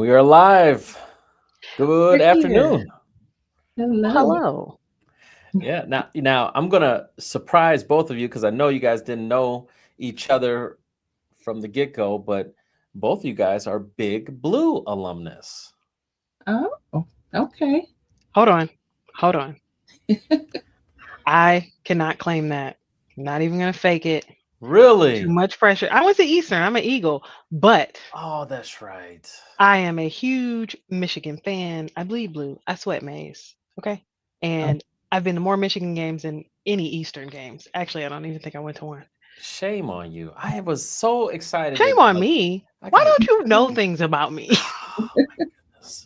we are live. Good We're here. afternoon. Well, Hello. hello. Yeah. Now I'm gonna surprise both of you because I know you guys didn't know each other from the get-go, but both of you guys are Big Blue alumnus. Oh, okay. Hold on. Hold on. I cannot claim that. I'm not even going to fake it. Too Really? much pressure. I went to Eastern. I'm an Eagle, but Oh, that's right. I am a huge Michigan fan. I bleed blue. I sweat maize. Okay. Oh, And I've been to more Michigan games than any Eastern games. Actually, I don't even think I went to one. Shame on you. I was so excited Shame that on me. I Why got. don't you know things about me? Oh my goodness.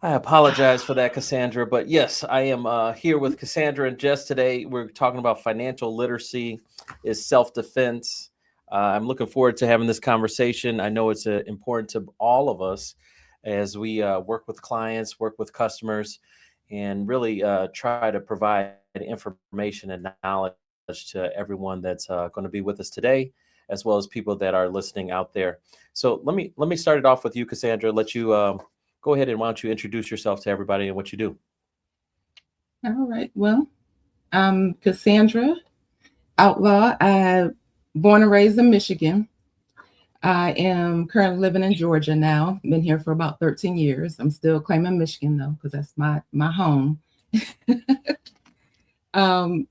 I apologize for that, Cassandra. But yes, I am here with Cassandra and Jess today. We're talking about financial literacy is self-defense. I'm looking forward to having this conversation. I know it's important to all of us as we work with clients, work with customers, and really try to provide information and knowledge to everyone that's going to be with us today, as well as people that are listening out there. So let me start it off with you, Cassandra. Let you go ahead and why don't you introduce yourself to everybody and what you do? all right. Well, I'm Cassandra Outlaw. I born and raised in Michigan. I am currently living in Georgia now. Been here for about 13 years. I'm still claiming Michigan though, because that's my home. um,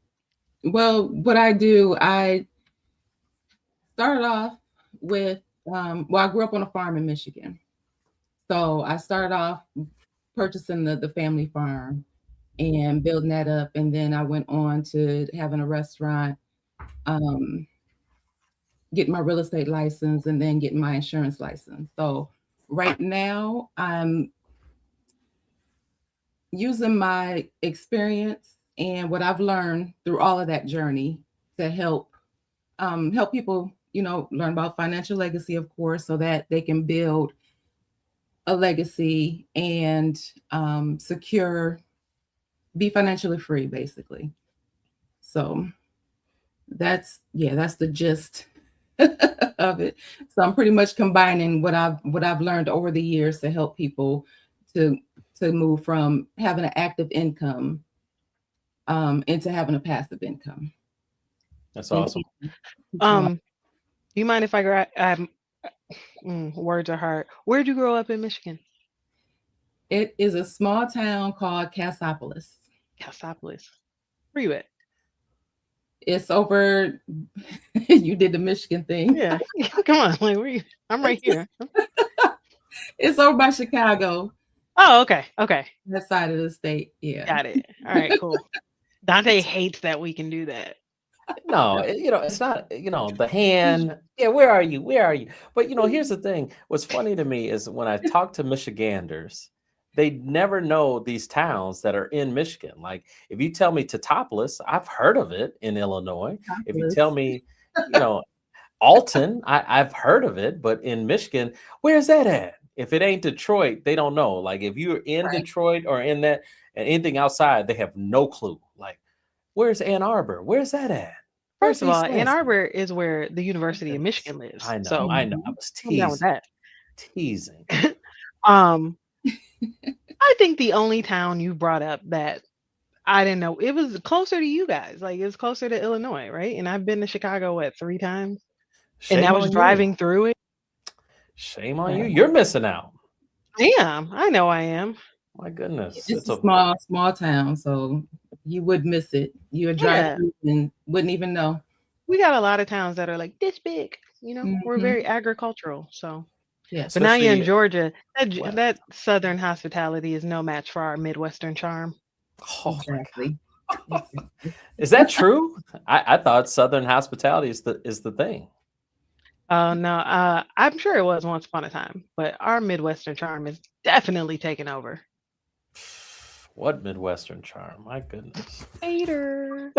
well, what I do, I started off with I grew up on a farm in Michigan. So I started off purchasing the family farm and building that up. And then I went on to having a restaurant, um, getting my real estate license, and then getting my insurance license. So right now, I'm using my experience and what I've learned through all of that journey to help people, learn about financial legacy, of course, so that they can build a legacy and secure, be financially free, basically. So that's the gist of it. So I'm pretty much combining what I've learned over the years to help people to to move from having an active income into having a passive income. That's And awesome. teach them all. Do you mind if I grab? Words are hard. Where'd you grow up in Michigan? It is a small town called Cassopolis. Cassopolis. Where you at? It's over. You did the Michigan thing. Yeah. Come on. Like, where you? I'm right It's, here. it's over by Chicago, Oh, okay. Okay. that side of the state. Yeah. Got it. All right, cool. Dante hates that we can do that. No, it's not, the hand. Yeah, where are you? Where are you? But here's the thing. What's funny to me is when I talk to Michiganders, they never know these towns that are in Michigan. Like if you tell me Teutopolis, I've heard of it in Illinois. If you tell Cassopolis. me, you know, Alton, I've heard of it, but in Michigan, where's that at? If it ain't Detroit, they don't know. Like if you're in Right. Detroit or in that and anything outside, they have no clue. Like, where's Ann Arbor? Where's that at? First Where's of all, East Ann Lansing? Arbor is where the My University of goodness. Michigan lives. I know, So I know. I Mhm. was calm down with teasing, that. teasing. um, I think the only town you brought up that I didn't know it was closer to you guys. Like it was closer to Illinois, right? And I've been to Chicago what 3 times, and Shame that was on you. driving through it. Shame on you. Right. You're missing out. I am. I know I am. My goodness. It's It's a a small town, so you would miss it. You would drive Yeah, through and wouldn't even know. we got a lot of towns that are like this big. We're Hmm. very agricultural. So, but Yes, now you're in especially Georgia. That what? that Southern hospitality is no match for our Midwestern charm. Oh my God. exactly. Exactly. Is that true? I thought Southern hospitality is the thing. Oh no, I'm sure it was once upon a time, but our Midwestern charm is definitely taken over. What Midwestern charm? My goodness. Hater.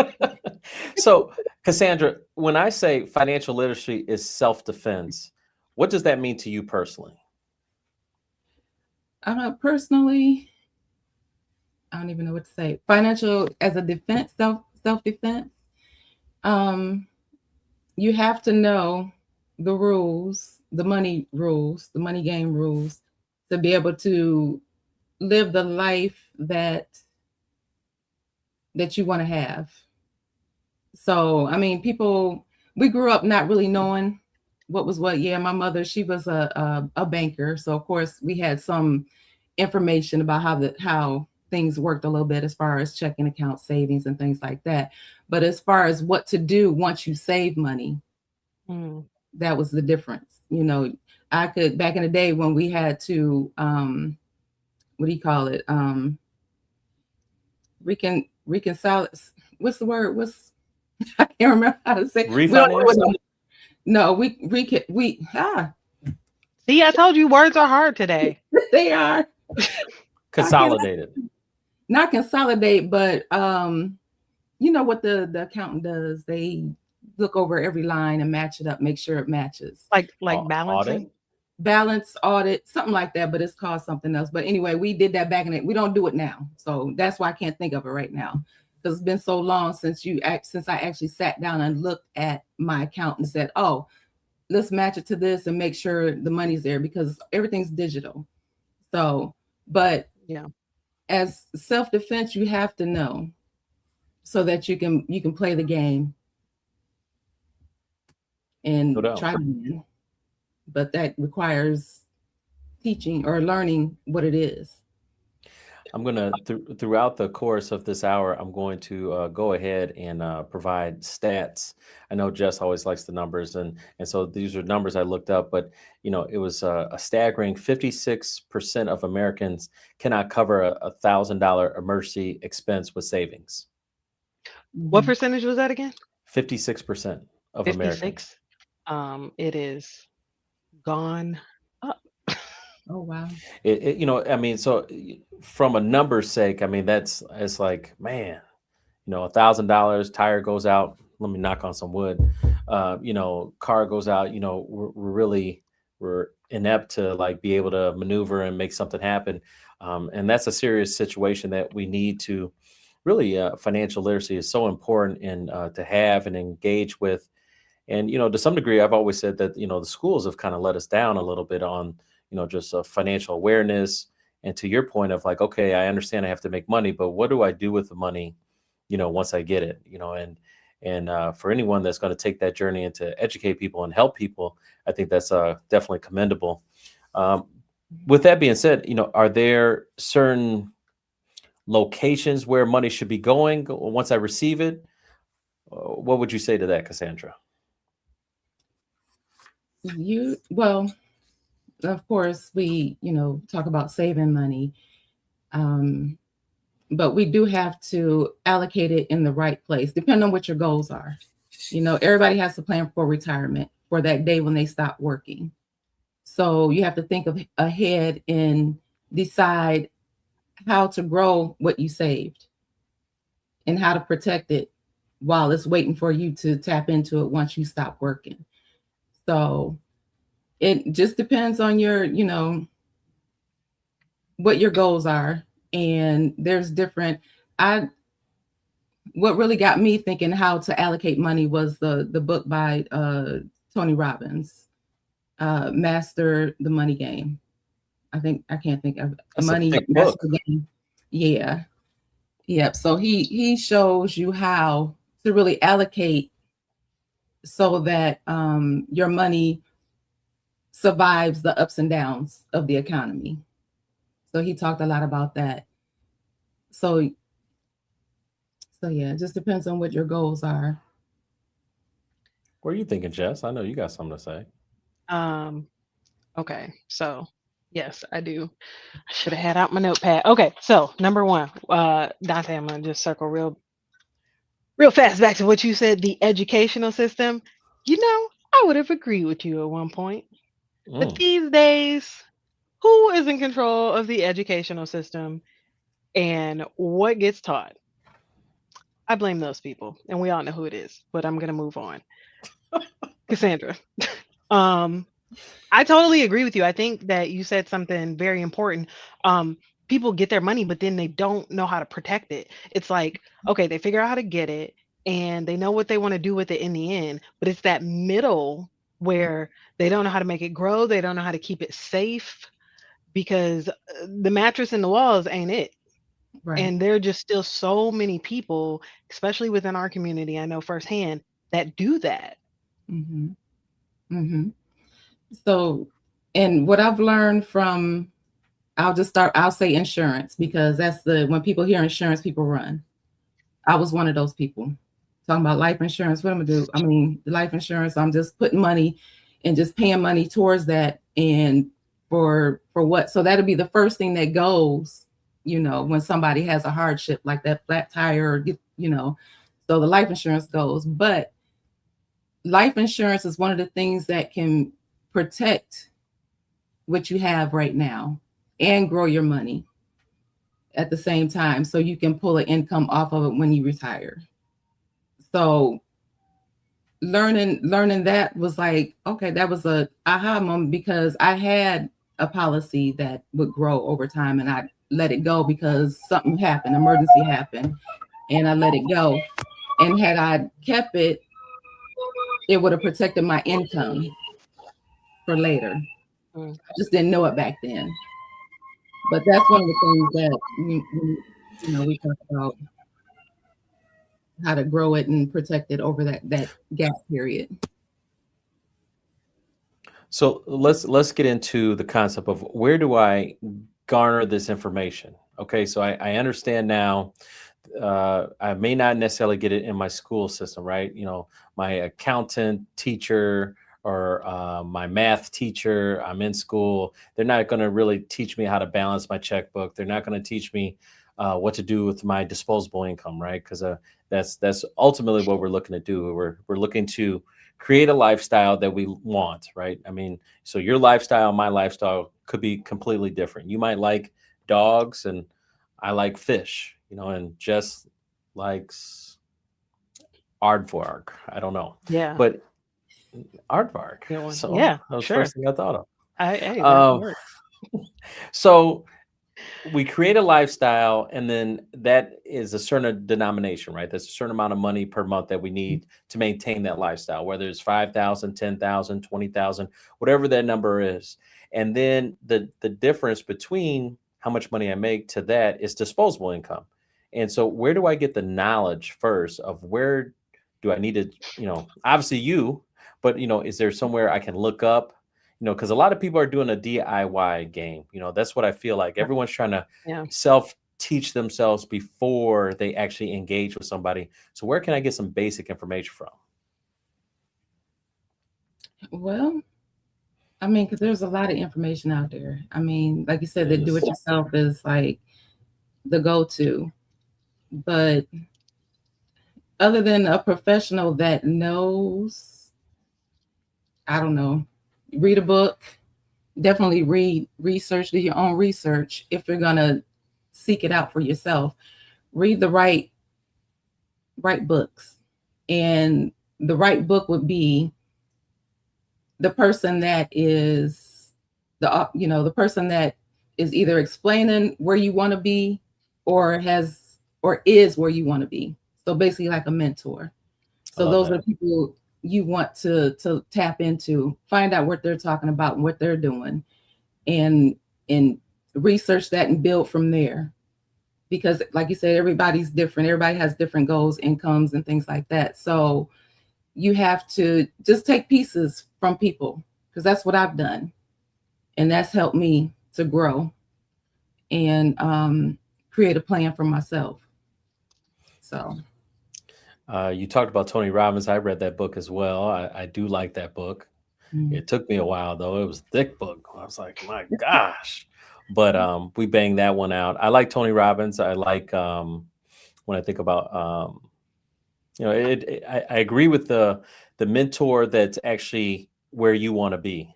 So, Cassandra, when I say financial literacy is self-defense, what does that mean to you personally? Personally, I don't even know what to say. Financial as a defense, self defense. Um, you have to know the rules, the money game rules, to be able to live the life that you want to have. So, I mean, people, we grew up not really knowing what was what. Yeah, my mother, she was a banker, so of course we had some information about how things worked a little bit as far as checking account savings and things like that. But as far as what to do once you save money, that was the difference. You know, I could, back in the day when we had to what do you call it? Reconcile. What's the word? What's I can't remember how to say. We don't know Refinance? no, we See, I told you words are hard today. they are Consolidated. not consolidate, but you know what the accountant does? They look over every line and match it up, make sure it matches. Like balancing. Audit? Balance audit, something like that, but it's called something else. But anyway, we did that back in it. We don't do it now, so that's why I can't think of it right now, because it's been so long since I actually sat down and looked at my account and said, oh, let's match it to this and make sure the money's there, because everything's digital. So, but yeah, as self-defense, you have to know so that you can play the game and try to win. But that requires teaching or learning what it is. I'm going to, throughout the course of this hour, I'm going to go ahead and provide stats. I know Jess always likes the numbers, and so these are numbers I looked up, but you know, it was a staggering 56% of Americans cannot cover a $1,000 emergency expense with savings. What percentage was that again? 56% of 56. Americans. It is gone up. Oh wow. You know, I mean, so from a number's sake, I mean, it's like, man, you know, $1,000, tire goes out. Let me knock on some wood. You know, car goes out. You know, we're inept to like be able to maneuver and make something happen, and that's a serious situation that we need to really. Financial literacy is so important and to have and engage with. And you know, to some degree, I've always said that you know the schools have kind of let us down a little bit on you know just financial awareness. And to your point of like, okay, I understand I have to make money, but what do I do with the money? You know, once I get it, you know, and for anyone that's going to take that journey and to educate people and help people, I think that's definitely commendable. With that being said, you know, are there certain locations where money should be going once I receive it? What would you say to that, Cassandra? Well, of course, we, you know, talk about saving money, but we do have to allocate it in the right place, depending on what your goals are. You know, everybody has to plan for retirement for that day when they stop working. So you have to think of ahead and decide how to grow what you saved and how to protect it while it's waiting for you to tap into it once you stop working. So it just depends on your, you know, what your goals are. And there's different, what really got me thinking how to allocate money was the book by Tony Robbins, Master the Money Game. I can't think of Money Master the Game. Yeah. Yep. So he shows you how to really allocate so that your money survives the ups and downs of the economy. So he talked a lot about that. So yeah, it just depends on what your goals are. What are you thinking, Jess? I know you got something to say. Okay, so yes, I do. I should have had out my notepad. Okay, so number one, Dante, I'm gonna just circle real fast back to what you said, the educational system. You know, I would have agreed with you at one point. But these days, who is in control of the educational system and what gets taught? I blame those people, and we all know who it is, but I'm gonna move on. Cassandra. I totally agree with you. I think that you said something very important. People get their money, but then they don't know how to protect it. It's like, okay, they figure out how to get it and they know what they want to do with it in the end, but it's that middle where they don't know how to make it grow. They don't know how to keep it safe. because the mattress and the walls ain't it. Right. And there are just still so many people, especially within our community, I know firsthand, that do that. Mm-hmm. Mm-hmm. So, and what I've learned from, I'll say insurance, because that's when people hear insurance, people run. I was one of those people. Talking about life insurance, what am I gonna do? I mean, life insurance, I'm just putting money and just paying money towards that. And for what? So that'll be the first thing that goes, when somebody has a hardship like that flat tire, so the life insurance goes. But life insurance is one of the things that can protect what you have right now and grow your money at the same time, so you can pull an income off of it when you retire. So learning that was like, okay, that was a aha moment, because I had a policy that would grow over time, and I let it go because something happened, emergency happened, and I let it go. And had I kept it, it would have protected my income for later. Mm. I just didn't know it back then. But that's one of the things that we talk about, how to grow it and protect it over that gap period. So let's get into the concept of where do I garner this information? Okay, so I understand now. I may not necessarily get it in my school system, right? My accountant teacher or my math teacher, I'm in school. They're not going to really teach me how to balance my checkbook. They're not going to teach me what to do with my disposable income, right? Because that's ultimately what we're looking to do. We're looking to create a lifestyle that we want, right? I mean, so your lifestyle, my lifestyle could be completely different. You might like dogs and I like fish, and Jess likes aardvark. I don't know, Yeah. but aardvark. Good one. So Yeah, that was the sure. first thing I thought of. Hey, that Um, works. so we create a lifestyle, and then that is a certain denomination, right? That's a certain amount of money per month that we need to maintain that lifestyle, whether it's 5,000, 10,000, 20,000, whatever that number is. And then the difference between how much money I make to that is disposable income. And so where do I get the knowledge first of where do I need to, obviously you, but is there somewhere I can look up? Because a lot of people are doing a DIY game. That's what I feel like. Everyone's trying to Yeah. self teach themselves before they actually engage with somebody. So where can I get some basic information from? Well, I mean, because there's a lot of information out there. I mean, like you said, the Yes. do-it-yourself is like the go-to. But other than a professional that knows, I don't know, read a book, definitely research, do your own research if you're gonna seek it out for yourself. Read the right books. And the right book would be the person that is the person that is either explaining where you want to be, or is where you want to be. So basically like a mentor. I So love those are that. people you want to tap into, find out what they're talking about and what they're doing, and research that and build from there. Because like you said, everybody's different. Everybody has different goals, incomes, and things like that. So you have to just take pieces from people, because that's what I've done. And that's helped me to grow and create a plan for myself. So You talked about Tony Robbins. I read that book as well. I do like that book. It took me a while though. It was a thick book. I was like, my gosh. But we banged that one out. I like Tony Robbins. I like when I think about I agree with the mentor that's actually where you want to be.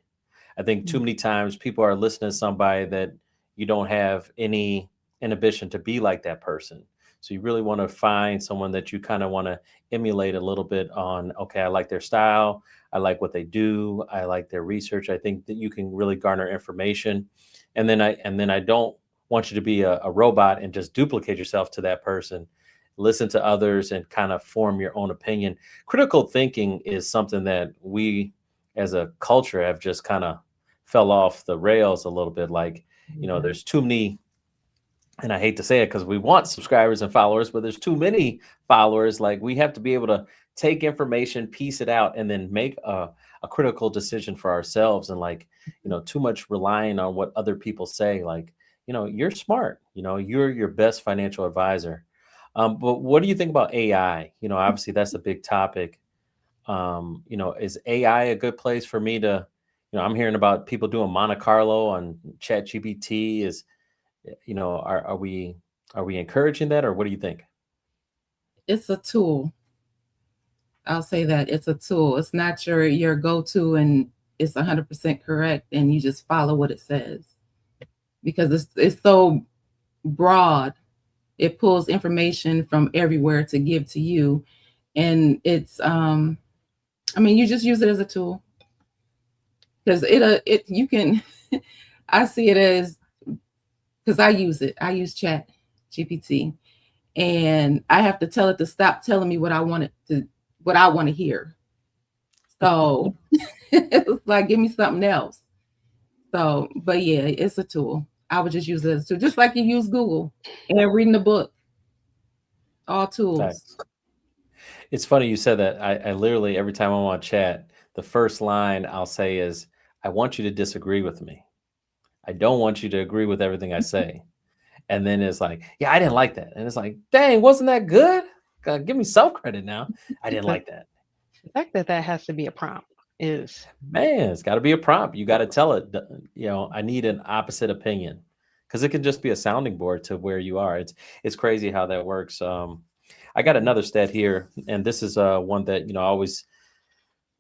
I think too many times people are listening to somebody that you don't have any inhibition to be like that person. So you really want to find someone that you kind of want to emulate a little bit on, okay, I like their style. I like what they do. I like their research. I think that you can really garner information. And then I don't want you to be a robot and just duplicate yourself to that person. Listen to others and kind of form your own opinion. Critical thinking is something that we as a culture have just kind of fell off the rails a little bit. Like there's too many, and I hate to say it because we want subscribers and followers, but there's too many followers. Like, we have to be able to take information, piece it out, and then make a critical decision for ourselves. And like, too much relying on what other people say. Like, you're smart, you're your best financial advisor. But what do you think about AI? Obviously that's a big topic. Is AI a good place for me to, I'm hearing about people doing Monte Carlo on Chat GPT. Are we encouraging that, or what do you think? It's a tool. I'll say that it's a tool. It's not your go-to and it's 100% correct and you just follow what it says, because it's so broad. It pulls information from everywhere to give to you, and it's you just use it as a tool, because it you can I see it as, because I use Chat GPT, and I have to tell it to stop telling me what I want to hear. So it's like, give me something else. So, but yeah, it's a tool. I would just use it as a tool, just like you use Google and reading the book. All tools. Facts. It's funny you said that. I literally, every time I'm on chat, the first line I'll say is, I want you to disagree with me. I don't want you to agree with everything I say. And then it's like, yeah, I didn't like that. And it's like, dang, wasn't that good? Give me some credit now. I didn't like that. The fact that that has to be a prompt is, Man, it's got to be a prompt. You got to tell it, I need an opposite opinion, because it can just be a sounding board to where you are. It's crazy how that works. I got another stat here, and this is one that always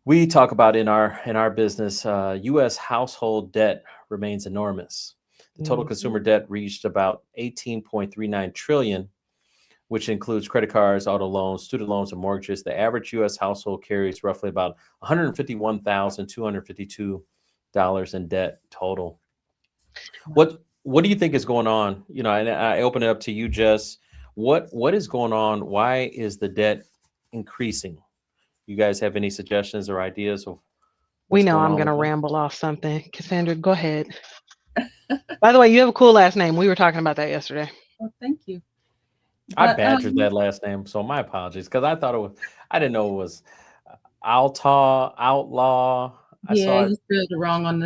we talk about in our business. U.S. household debt remains enormous. The total consumer debt reached about 18.39 trillion, which includes credit cards, auto loans, student loans, and mortgages. The average U.S. household carries roughly about $151,252 in debt total. What do you think is going on? And I open it up to you, Jess. What is going on? Why is the debt increasing? You guys have any suggestions or ideas of we what's know going I'm on going to with that? ramble off something. Cassandra, go ahead. By the way, you have a cool last name. We were talking about that yesterday. Well, thank you. I But badgered that last name, so my apologies, because I didn't know it was Oultaw, Outlaw. I yeah, saw you it. spelled it wrong on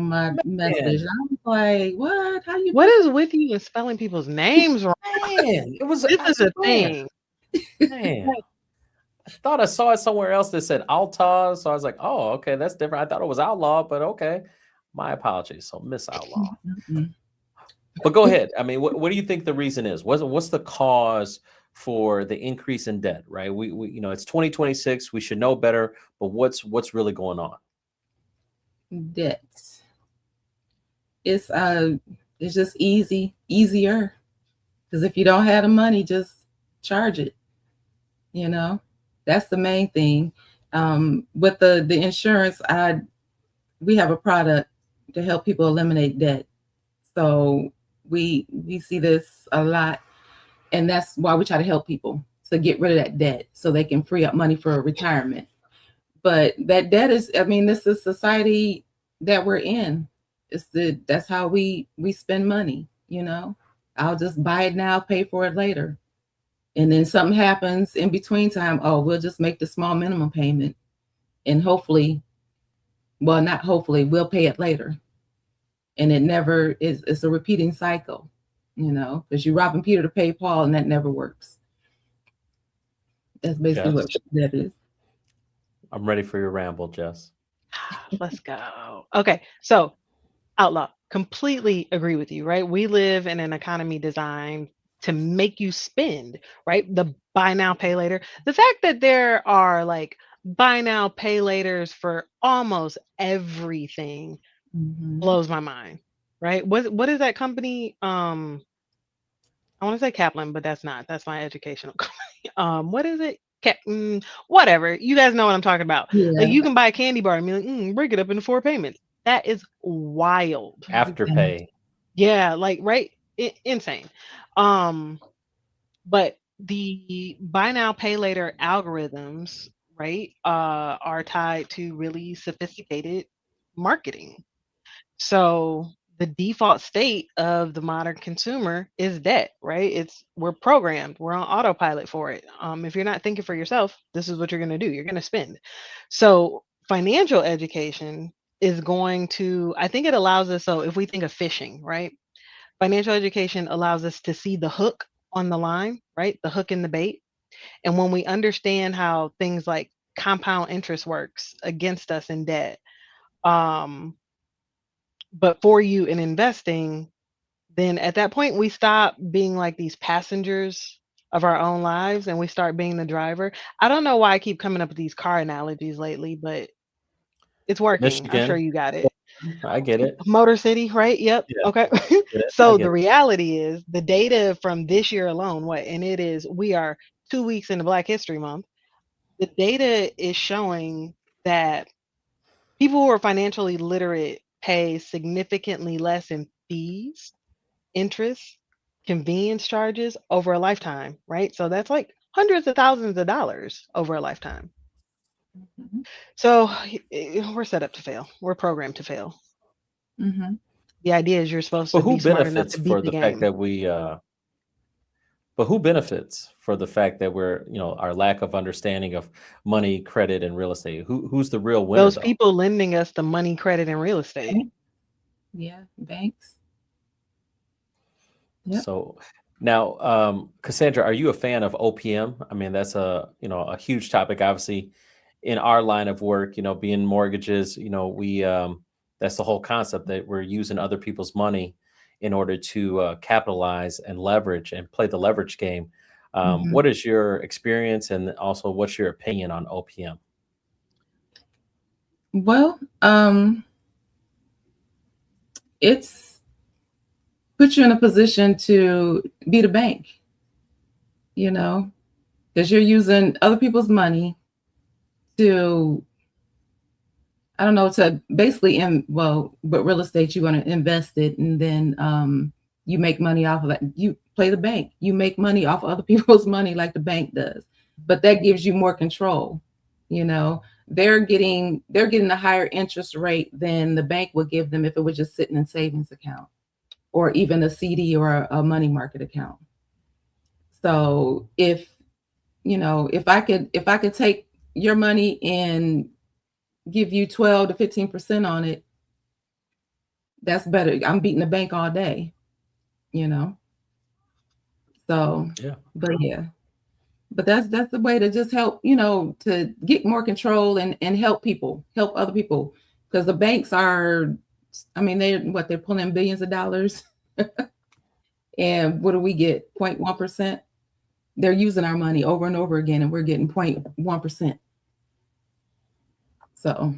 my message. Man, I was like, what? How you What just is with you and spelling people's names wrong? man, it was. This I is a swear, thing. man. I thought I saw it somewhere else that said Oultaw, so I was like, oh, okay, that's different. I thought it was Outlaw, but okay. My apologies. So Miss Outlaw. Mm-mm. But go ahead. I mean, what do you think the reason is? What's the cause for the increase in debt? Right. We it's 2026. We should know better. But what's really going on? Debts. It's just easier. Because if you don't have the money, just charge it. That's the main thing. With the insurance, we have a product to help people eliminate debt. So we see this a lot, and that's why we try to help people to get rid of that debt so they can free up money for retirement. But that debt is, this is society that we're in. That's how we spend money. I'll just buy it now, pay for it later. And then something happens in between time. Oh, we'll just make the small minimum payment, and hopefully, well, not hopefully, we'll pay it later. And it never is. It's a repeating cycle, because you're robbing Peter to pay Paul, and that never works. That's basically Jess, what that is. I'm ready for your ramble, Jess. Let's go. Okay, so Outlaw, completely agree with you, right? We live in an economy designed to make you spend, right? The buy now, pay later. The fact that there are like buy now, pay laters for almost everything blows my mind, right? What is that company? I want to say Kaplan, but that's not. That's my educational company. What is it? Whatever. You guys know what I'm talking about. Like, Yeah. you can buy a candy bar and be like, break it up into 4 payments. That is wild. Afterpay. Yeah, like, right? Insane. But the buy now, pay later algorithms, right, are tied to really sophisticated marketing. So the default state of the modern consumer is debt, right? We're programmed, we're on autopilot for it. If you're not thinking for yourself, this is what you're going to do. You're going to spend. So financial education is going to, I think it allows us, so if we think of fishing, right? Financial education allows us to see the hook on the line, right? The hook in the bait. And when we understand how things like compound interest works against us in debt, um, but for you in investing, then at that point we stop being like these passengers of our own lives and we start being the driver. I don't know why I keep coming up with these car analogies lately, but it's working. I'm sure Michigan, you got it. I get it. Motor City, right? Yep. Yeah, Okay. get it. I So get the it. reality is the data from this year alone, what, and it is, we are 2 weeks into Black History Month. The data is showing that people who are financially literate pay significantly less in fees, interest, convenience charges over a lifetime, right? So that's like hundreds of thousands of dollars over a lifetime. Mhm. So we're set up to fail. We're programmed to fail. Mhm. The idea is you're supposed But to who be smart enough benefits to beat for the the fact game. that we but who benefits for the fact that we're, our lack of understanding of money, credit, and real estate? Who's the real winner Those though? people lending us the money, credit, and real estate. Yeah, banks. Yep. So now, Cassandra, are you a fan of OPM? I mean, that's a huge topic, obviously, in our line of work. Being mortgages, we that's the whole concept that we're using other people's money in order to capitalize and leverage and play the leverage game. Mhm. What is your experience, and also what's your opinion on OPM? Well, it's put you in a position to be the bank, you know, because you're using other people's money to, I don't know, to basically, but real estate, you want to invest it, and then you make money off of that. You play the bank. You make money off other people's money like the bank does, but that gives you more control. You know, they're getting a higher interest rate than the bank would give them if it was just sitting in savings account or even a CD or a money market account. So if I could take your money and give you 12 to 15% on it, that's better. I'm beating the bank all day, you know. So, Yeah, but yeah, but that's the way to just help, to get more control and help other people, because the banks are, I mean, they're pulling billions of dollars, and what do we get? 0.1%. They're using our money over and over again, and we're getting 0.1%. So,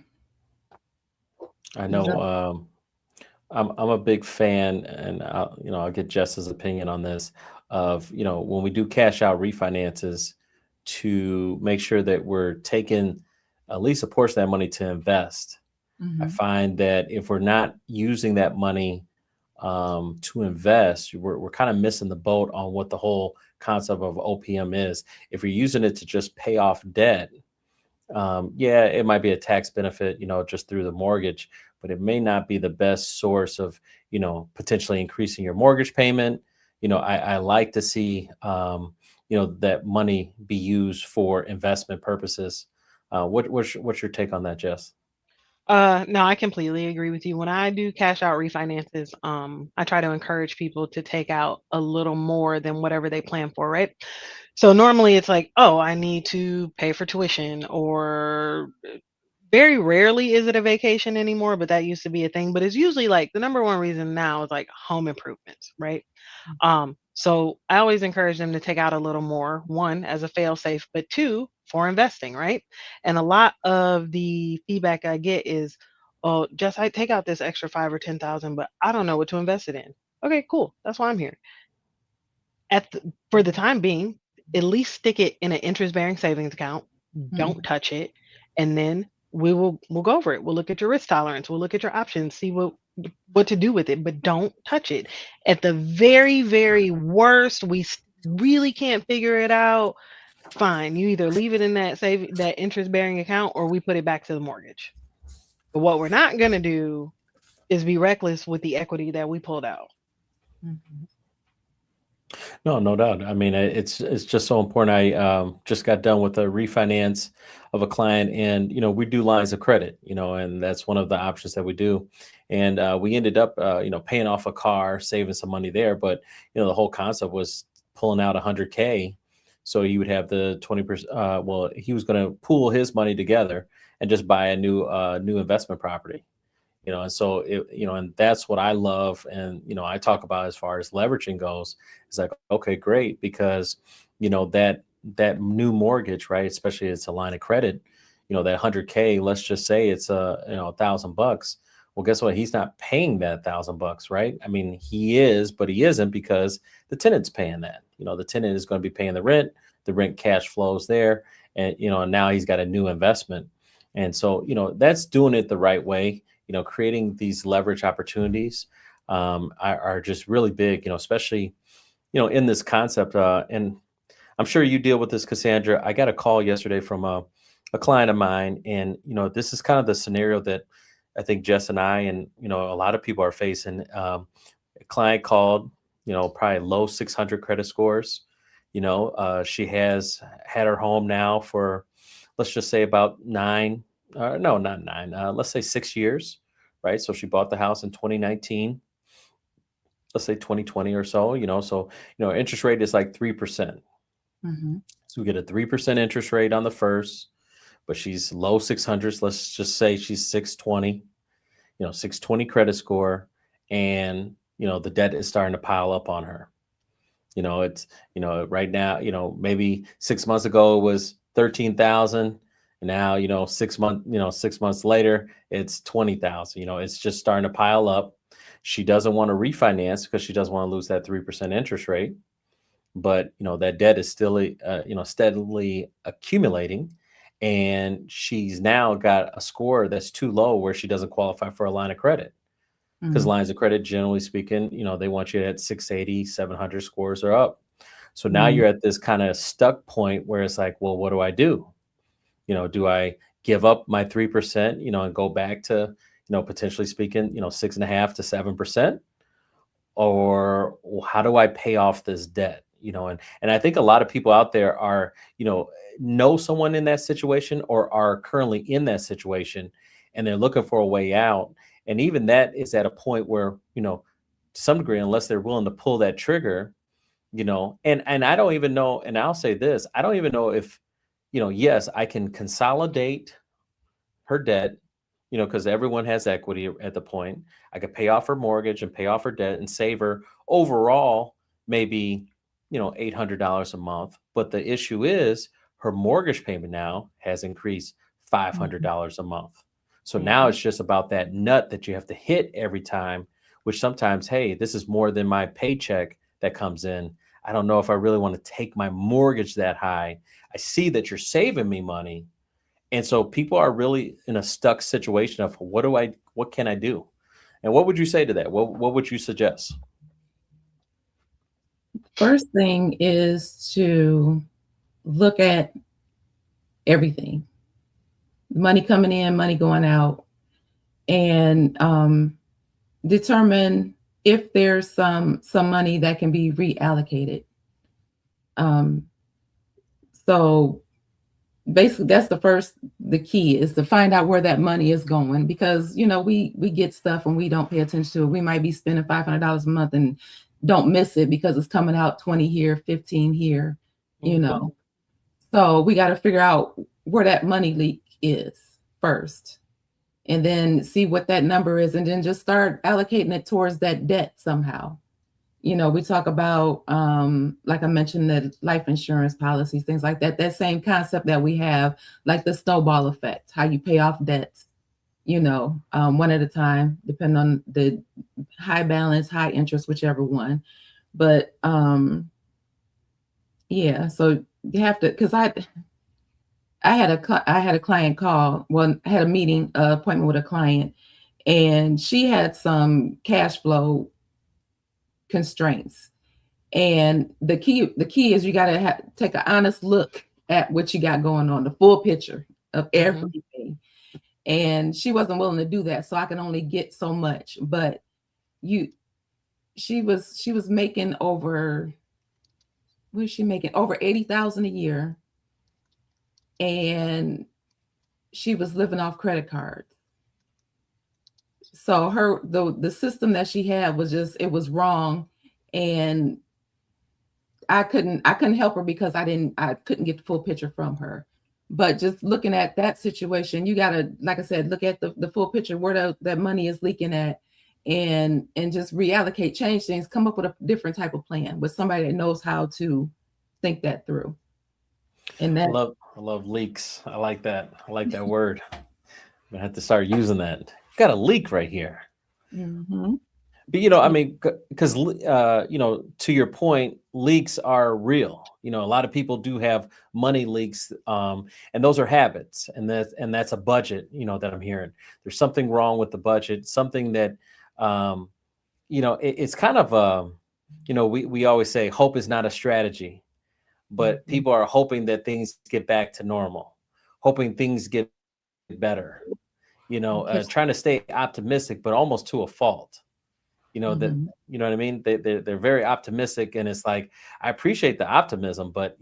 I know. so I'm a big fan, and I'll get Jess's opinion on this. Of when we do cash out refinances, to make sure that we're taking at least a portion of that money to invest. I mhm, find that if we're not using that money to invest, we're kind of missing the boat on what the whole concept of OPM is. If you're using it to just pay off debt, yeah, it might be a tax benefit, just through the mortgage, but it may not be the best source of, potentially increasing your mortgage payment. I like to see, that money be used for investment purposes. What's your take on that, Jess? No, I completely agree with you. When I do cash out refinances, I try to encourage people to take out a little more than whatever they plan for, right? So normally it's like, oh, I need to pay for tuition, or very rarely is it a vacation anymore, but that used to be a thing. But it's usually like the number one reason now is like home improvements, right? So I always encourage them to take out a little more, one, as a fail safe, but two, for investing, right? And a lot of the feedback I get is, oh, just I take out this extra 5 or 10,000, but I don't know what to invest it in. Okay, cool. That's why I'm here. For the time being, at least stick it in an interest bearing savings account. Don't mhm, touch it. And then we'll go over it. We'll look at your risk tolerance. We'll look at your options, see what to do with it, but don't touch it. At the very, very worst, really can't figure it out. Fine. You either leave it in that interest bearing account, or we put it back to the mortgage. But what we're not gonna do is be reckless with the equity that we pulled out. Mhm. No, no doubt. I mean, it's just so important. I just got done with a refinance of a client, and we do lines of credit, and that's one of the options that we do. And we ended up, paying off a car, saving some money there. But the whole concept was pulling out 100K, so he would have the 20%. Well, he was going to pool his money together and just buy a new investment property. And so and that's what I love. And I talk about as far as leveraging goes. It's like, okay, great, because that new mortgage, right, especially it's a line of credit, that 100K, let's just say it's $1,000. Well, guess what, he's not paying that $1,000, right? I mean, he is, but he isn't, because the tenant's paying that. The tenant is going to be paying the rent cash flows there. And and now he's got a new investment. And so that's doing it the right way. Creating these leverage opportunities are just really big, especially, in this concept. And I'm sure you deal with this, Cassandra. I got a call yesterday from a client of mine. And, this is kind of the scenario that I think Jess and I and, a lot of people are facing. A client called, probably low 600 credit scores. She has had her home now for, let's just say, about no, not 9, let's say 6 years, right? So she bought the house in 2019, let's say 2020 or so, so, interest rate is like 3%. Mhm. So we get a 3% interest rate on the first, but she's low 600s. Let's just say she's 620, 620 credit score. And, the debt is starting to pile up on her. It's, right now, maybe 6 months ago it was 13,000. And now, 6 months later, it's 20,000. It's just starting to pile up. She doesn't want to refinance because she doesn't want to lose that 3% interest rate. But, that debt is still, steadily accumulating. And she's now got a score that's too low where she doesn't qualify for a line of credit. Because Mhm. lines of credit, generally speaking, they want you at 680, 700 scores or up. So now Mhm. you're at this kind of stuck point where it's like, well, what do I do? Do I give up my 3%, and go back to, potentially speaking, 6.5 to 7%? Or how do I pay off this debt? And I think a lot of people out there are, know someone in that situation or are currently in that situation, and they're looking for a way out. And even that is at a point where, to some degree, unless they're willing to pull that trigger, and I don't even know, and I'll say this, I don't even know if, yes, I can consolidate her debt, because everyone has equity at the point. I could pay off her mortgage and pay off her debt and save her overall maybe, $800 a month. But the issue is her mortgage payment now has increased Mhm. $500 a month. So now Mhm. it's just about that nut that you have to hit every time, which sometimes, hey, this is more than my paycheck that comes in. I don't know if I really want to take my mortgage that high. I see that you're saving me money, and so people are really in a stuck situation of what can I do? And what would you say to that? What would you suggest? First thing is to look at everything, money coming in, money going out, and determine if there's some money that can be reallocated. Um, so basically, that's the key is to find out where that money is going, because we get stuff and we don't pay attention to it. We might be spending $500 a month and don't miss it because it's coming out 20 here, 15 here, you Mhm. know. So we got to figure out where that money leak is first, and then see what that number is, and then just start allocating it towards that debt somehow. We talk about, like I mentioned, the life insurance policies, things like that. That same concept that we have, like the snowball effect, how you pay off debts, one at a time, depending on the high balance, high interest, whichever one. But yeah, so you have to, because I had a client call. Well, I had a meeting appointment with a client, and she had some cash flow constraints. And the key is you got to take an honest look at what you got going on, the full picture of Mhm. everything. and she wasn't willing to do that, so I can only get so much. But you she was making over, what is she making, over 80,000 a year, and she was living off credit cards. So the system that she had was just, it was wrong. And I couldn't help her because I couldn't get the full picture from her. But just looking at that situation, you gotta, like I said, look at the full picture, where that money is leaking at, and just reallocate, change things, come up with a different type of plan with somebody that knows how to think that through. And that I love leaks. I like that. I like that word. I'm gonna have to start using that. Got a leak right here. Mhm. But I mean, because to your point, leaks are real. A lot of people do have money leaks, and those are habits, and that's a budget. That I'm hearing. There's something wrong with the budget. Something that, it's kind of we always say hope is not a strategy, but Mhm. people are hoping that things get back to normal, hoping things get better. Okay. Trying to stay optimistic, but almost to a fault. That Mhm. what I mean. They're very optimistic, and it's like I appreciate the optimism, but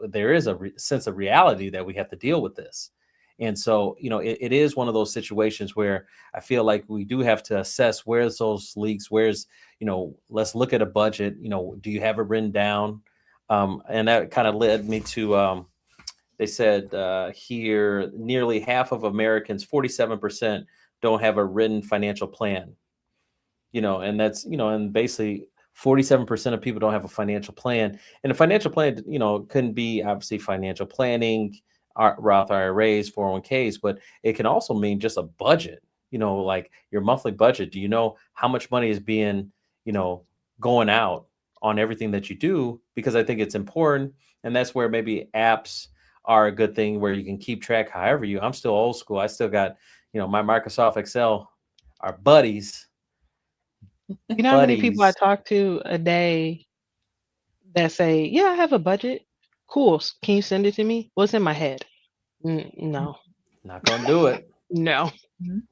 there is a sense of reality that we have to deal with this. And so it is one of those situations where I feel like we do have to assess where's those leaks, where's let's look at a budget. Do you have it written down? And that kind of led me to they said here nearly half of Americans, 47%, don't have a written financial plan. And that's and basically 47% of people don't have a financial plan. And a financial plan couldn't be obviously financial planning, Roth IRAs, 401ks, but it can also mean just a budget. Like your monthly budget. Do you know how much money is being you know going out on everything that you do? Because I think it's important, and that's where maybe apps are a good thing, where you can keep track. However, I'm still old school. I still got my Microsoft Excel, our buddies. You know how many people I Buddies. talk to a day that say, "Yeah, I have a budget. Cool. Can you send it to me?" What's in my head? No, Not gonna do it. no, Mhm.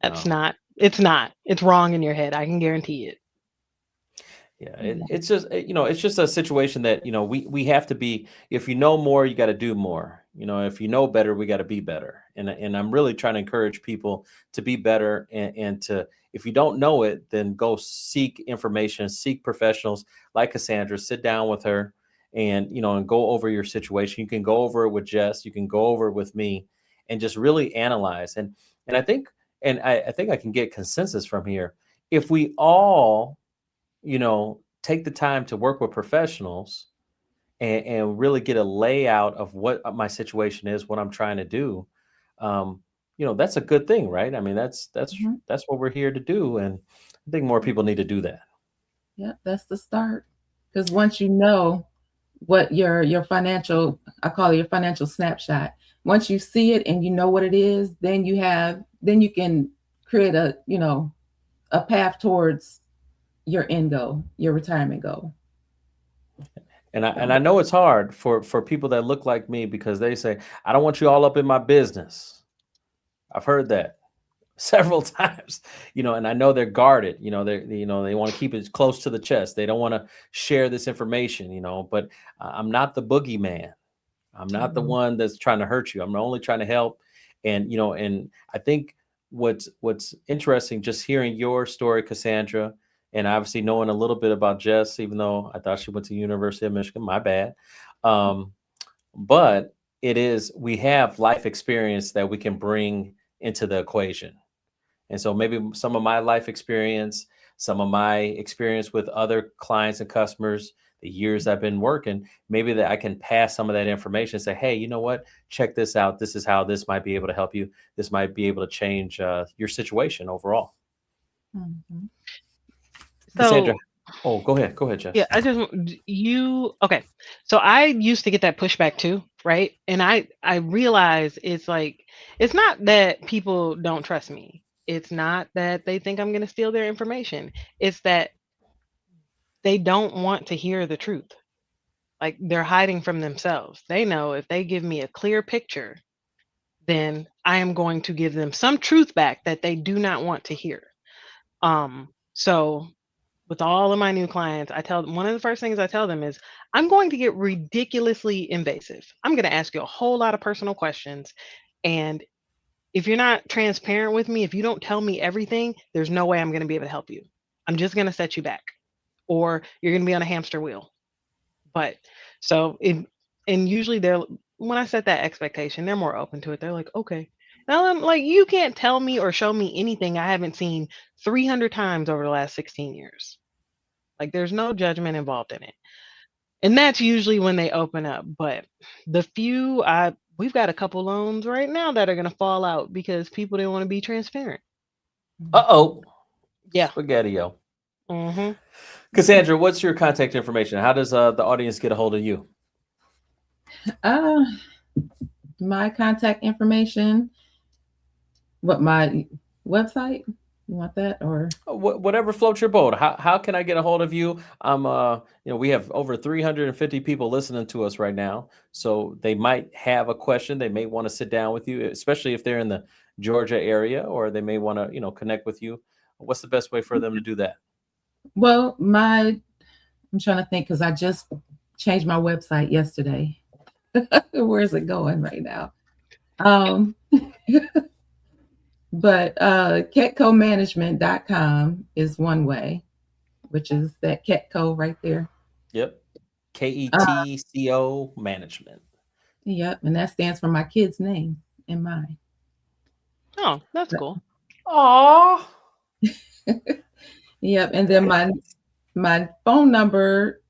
that's No. not. It's not. It's wrong in your head. I can guarantee it. Yeah, Yeah. it's just a situation that we have to be. If you know more, you got to do more. If you know better, we got to be better. And I'm really trying to encourage people to be better, and to, if you don't know it, then go seek information, seek professionals like Cassandra. Sit down with her, and go over your situation. You can go over it with Jess. You can go over it with me, and just really analyze. And I think I can get consensus from here. If we all take the time to work with professionals, and really get a layout of what my situation is, what I'm trying to do. That's a good thing, right? I mean, Mhm. that's what we're here to do, and I think more people need to do that. Yeah, that's the start. Because once you know what your financial, I call it your financial snapshot. Once you see it and you know what it is, then you can create a path towards your end goal, your retirement goal. And I So, know it's hard for people that look like me, because they say, I don't want you all up in my business. I've heard that several times. And I know they're guarded. They want to keep it close to the chest. They don't want to share this information. But I'm not the boogeyman. I'm not the mhm. one that's trying to hurt you. I'm only trying to help. And I think what's interesting, just hearing your story, Cassandra, and obviously knowing a little bit about Jess, even though I thought she went to the University of Michigan, my bad. Um, but we have life experience that we can bring into the equation. And so maybe some of my life experience, some of my experience with other clients and customers, the years I've been working, maybe that I can pass some of that information and say, hey, you know what? Check this out. This is how this might be able to help you. This might be able to change your situation overall. Mhm. Cassandra, So oh, go ahead. Go ahead, yeah, Jess. I just you okay. So I used to get that pushback too, right? And I realize it's like, it's not that people don't trust me. It's not that they think I'm going to steal their information. It's that they don't want to hear the truth. Like they're hiding from themselves. They know if they give me a clear picture, then I am going to give them some truth back that they do not want to hear. So with all of my new clients, I tell them, one of the first things I tell them is, I'm going to get ridiculously invasive. I'm going to ask you a whole lot of personal questions. And if you're not transparent with me, if you don't tell me everything, there's no way I'm going to be able to help you. I'm just going to set you back, or you're going to be on a hamster wheel. But and usually when I set that expectation, they're more open to it. They're like, okay. Now I'm like, you can't tell me or show me anything I haven't seen 300 times over the last 16 years. Like, there's no judgment involved in it. And that's usually when they open up. But the few we've got a couple loans right now that are going to fall out because people didn't want to be transparent. Uh-oh. Yeah. Spaghetti-o. Mm-hmm. Cassandra, what's your contact information? How does the audience get a hold of you? My contact information. What, my website? You want that, or Whatever floats your boat. How can I get a hold of you? I'm we have over 350 people listening to us right now, so they might have a question. They may want to sit down with you, especially if they're in the Georgia area, or they may want to connect with you. What's the best way for them to do that? Well, I'm trying to think, because I just changed my website yesterday. Where's it going right now? But ketcomanagement.com is one way, which is that Ketco right there. Yep. KETCO management. Yep. And that stands for my kid's name and mine. Oh, that's cool. Aww. Yep. And then my phone number,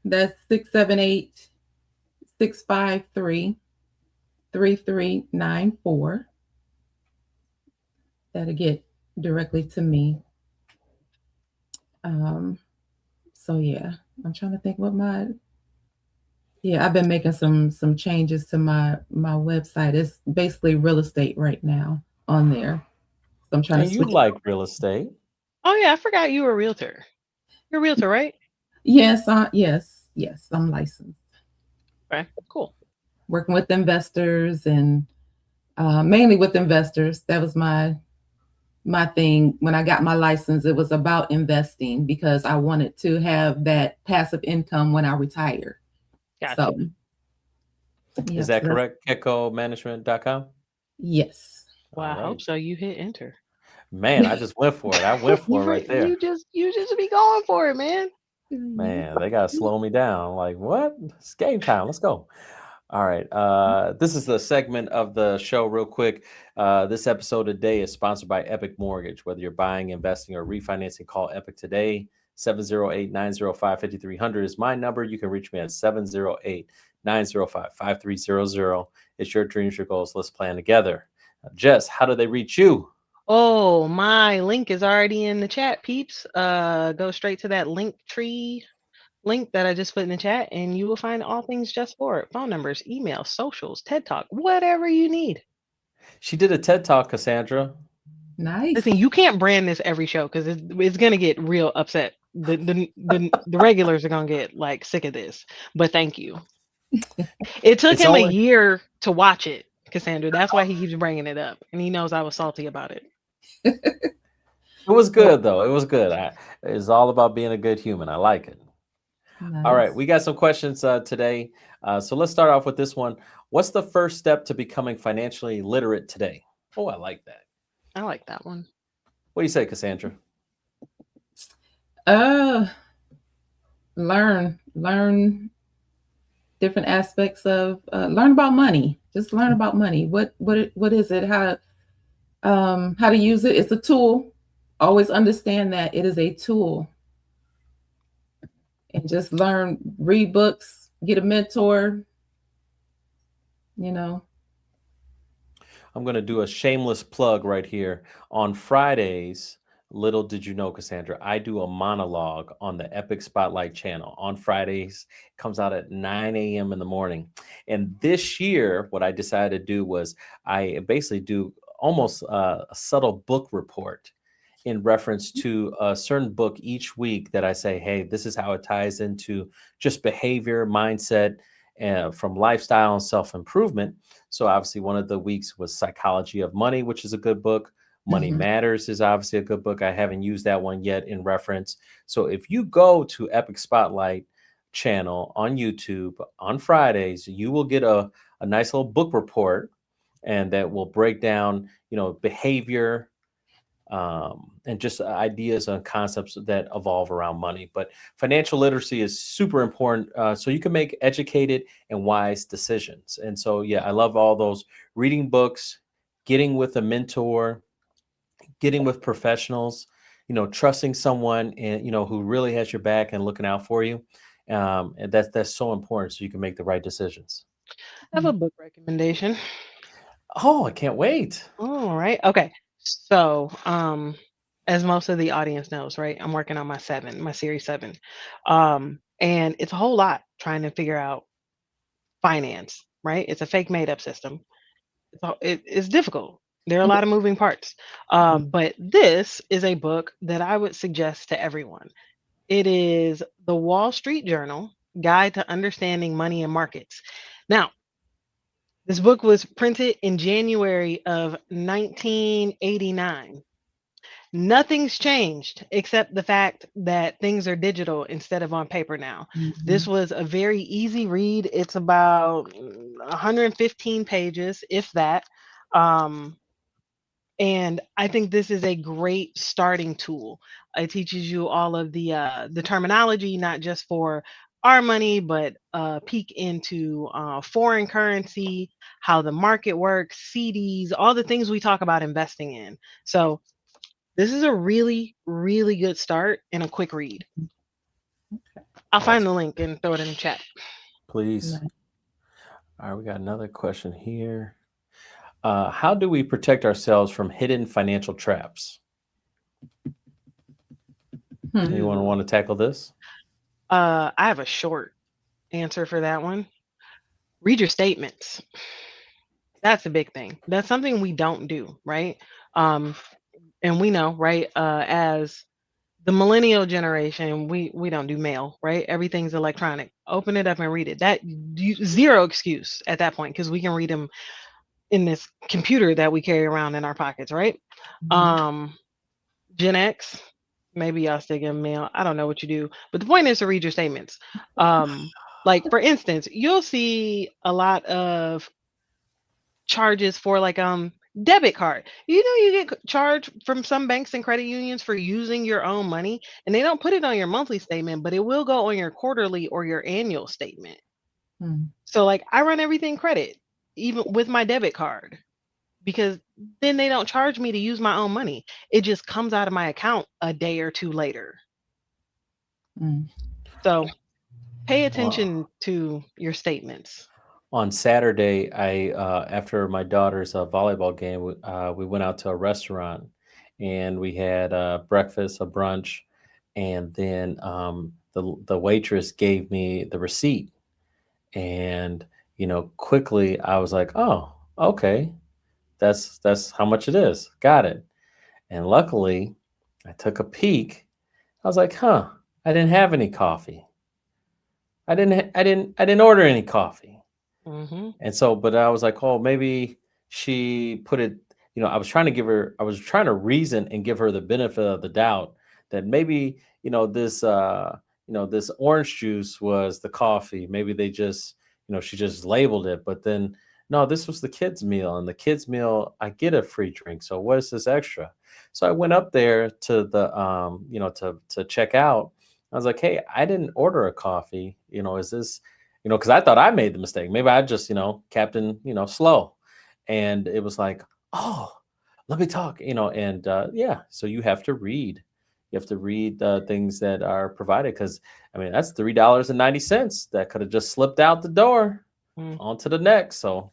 that's 678-653-3394. That'll get directly to me. So yeah, I'm trying to think what I've been making some changes to my website. It's basically real estate right now on there. So I'm trying And to you switch. like real estate? Oh yeah, I forgot you were a realtor. You're a realtor, right? Yes, yes, I'm licensed. Okay, cool. Working with investors, and mainly with investors. That was my thing when I got my license. It was about investing because I wanted to have that passive income when I retire. Gotcha. So, is that correct? KetcoManagement.com? Yes. Well, I hope so. You hit enter. Man, I just went for it. I went for it right there. You just be going for it, man. Man, they gotta slow me down. Like, what? It's game time. Let's go. All right. This is the segment of the show real quick. This episode today is sponsored by Epic Mortgage. Whether you're buying, investing, or refinancing, call Epic today. 708-905-5300 is my number. You can reach me at 708-905-5300. It's your dreams, your goals. Let's plan together. Jess, how do they reach you? Oh, my link is already in the chat, peeps. Go straight to that link tree link that I just put in the chat, and you will find all things Just for It. Phone numbers, email, socials, TED Talk, whatever you need. She did a TED Talk, Cassandra. Nice. Listen, you can't brand this every show because it's gonna get real upset. The regulars are gonna get like sick of this. But thank you. It took him a year to watch it, Cassandra. That's why he keeps bringing it up, and he knows I was salty about it. It was good, though. It was good. It's all about being a good human. I like it. Nice. All right, we got some questions today. So let's start off with this one. What's the first step to becoming financially literate today? Oh, I like that. I like that one. What do you say, Cassandra? Learn different aspects of learn about money. Just learn about money. What is it? How to use it? It's a tool. Always understand that it is a tool. And just learn, read books, get a mentor, I'm going to do a shameless plug right here. On Fridays, little did you know, Cassandra, I do a monologue on the Epic Spotlight channel. On Fridays, it comes out at 9 a.m. in the morning. And this year, what I decided to do was I basically do almost a subtle book report in reference to a certain book each week that I say, hey, this is how it ties into just behavior, mindset, from lifestyle and self-improvement. So obviously one of the weeks was Psychology of Money, which is a good book. Money Mhm. Matters is obviously a good book. I haven't used that one yet in reference. So if you go to Epic Spotlight channel on YouTube on Fridays, you will get a nice little book report, and that will break down, behavior, and just ideas and concepts that evolve around money. But financial literacy is super important, so you can make educated and wise decisions. And so, yeah, I love all those reading books, getting with a mentor, getting with professionals, trusting someone and who really has your back and looking out for you. And that's so important, so you can make the right decisions. I have a book recommendation. Oh, I can't wait. All right. Okay. So, as most of the audience knows, right, I'm working on my series 7. And it's a whole lot trying to figure out finance, right? It's a fake made up system. It's difficult. There are a lot of moving parts. But this is a book that I would suggest to everyone. It is The Wall Street Journal Guide to Understanding Money and Markets. Now, this book was printed in January of 1989. Nothing's changed except the fact that things are digital instead of on paper now. This Mhm. was a very easy read. It's about 115 pages, if that. Um, and I think this is a great starting tool. It teaches you all of the terminology, not just for our money, but peek into foreign currency, how the market works, CDs, all the things we talk about investing in. So this is a really, really good start and a quick read. I'll find Awesome. the link and throw it in the chat. Please. Right. All right, we got another question here. How do we protect ourselves from hidden financial traps? Hmm. Anyone Ooh. want to tackle this? I have a short answer for that one. Read your statements. That's a big thing. That's something we don't do, right? Um, and we know, right? As the millennial generation, we don't do mail, right? Everything's electronic. Open it up and read it. Zero excuse at that point because we can read them in this computer that we carry around in our pockets, right? Mhm. Um, Gen X, maybe y'all still get mail. I don't know what you do, but the point is to read your statements. Like for instance, you'll see a lot of charges for like debit card. You know, you get charged from some banks and credit unions for using your own money, and they don't put it on your monthly statement, but it will go on your quarterly or your annual statement. Hmm. So like I run everything credit, even with my debit card, because then they don't charge me to use my own money. It just comes out of my account a day or two later. Mm. So pay Well, attention to your statements. on Saturday, I after my daughter's volleyball game, we went out to a restaurant, and we had breakfast, a brunch, and then the waitress gave me the receipt, and quickly I was like, oh, okay, that's how much it is. Got it. And luckily, I took a peek. I was like, huh, I didn't have any coffee. I didn't order any coffee. Hmm. And so, but I was like, oh, maybe she put it, I was trying to reason and give her the benefit of the doubt that maybe, this orange juice was the coffee. Maybe they just, she just labeled it. But then, no, this was the kids' meal. And the kids' meal, I get a free drink. So what is this extra? So I went up there to to check out. I was like, hey, I didn't order a coffee. Is this, because I thought I made the mistake. Maybe I just, Captain, slow. And it was like, oh, let me talk, and yeah. So you have to read. You have to read things that are provided, because, I mean, that's $3.90 that could have just slipped out the door Mm. onto the next. So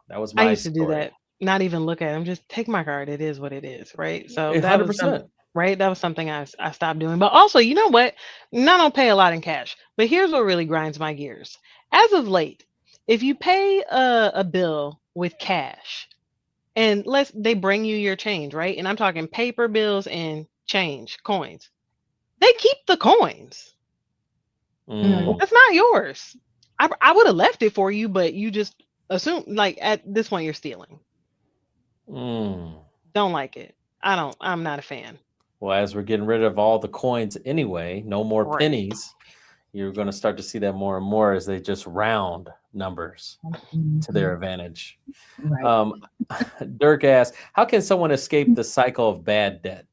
that was I my used to do story. that. Not even look at them, just take my card. It is what it is, right? So that was some 100%. right. That was something I stopped doing. But also, you know what? I don't pay a lot in cash. But here's what really grinds my gears. As of late, if you pay a bill with cash, and they bring you your change, right? And I'm talking paper bills and change, coins. They keep the coins. Mm. Mm, That's not yours. I would have left it for you, but you just assume like at this point you're stealing. Mm. Don't like it. I'm not a fan. Well, as we're getting rid of all the coins anyway, no more Right. pennies. You're going to start to see that more and more as they just round numbers to their advantage. Right. Dirk asks, how can someone escape the cycle of bad debt?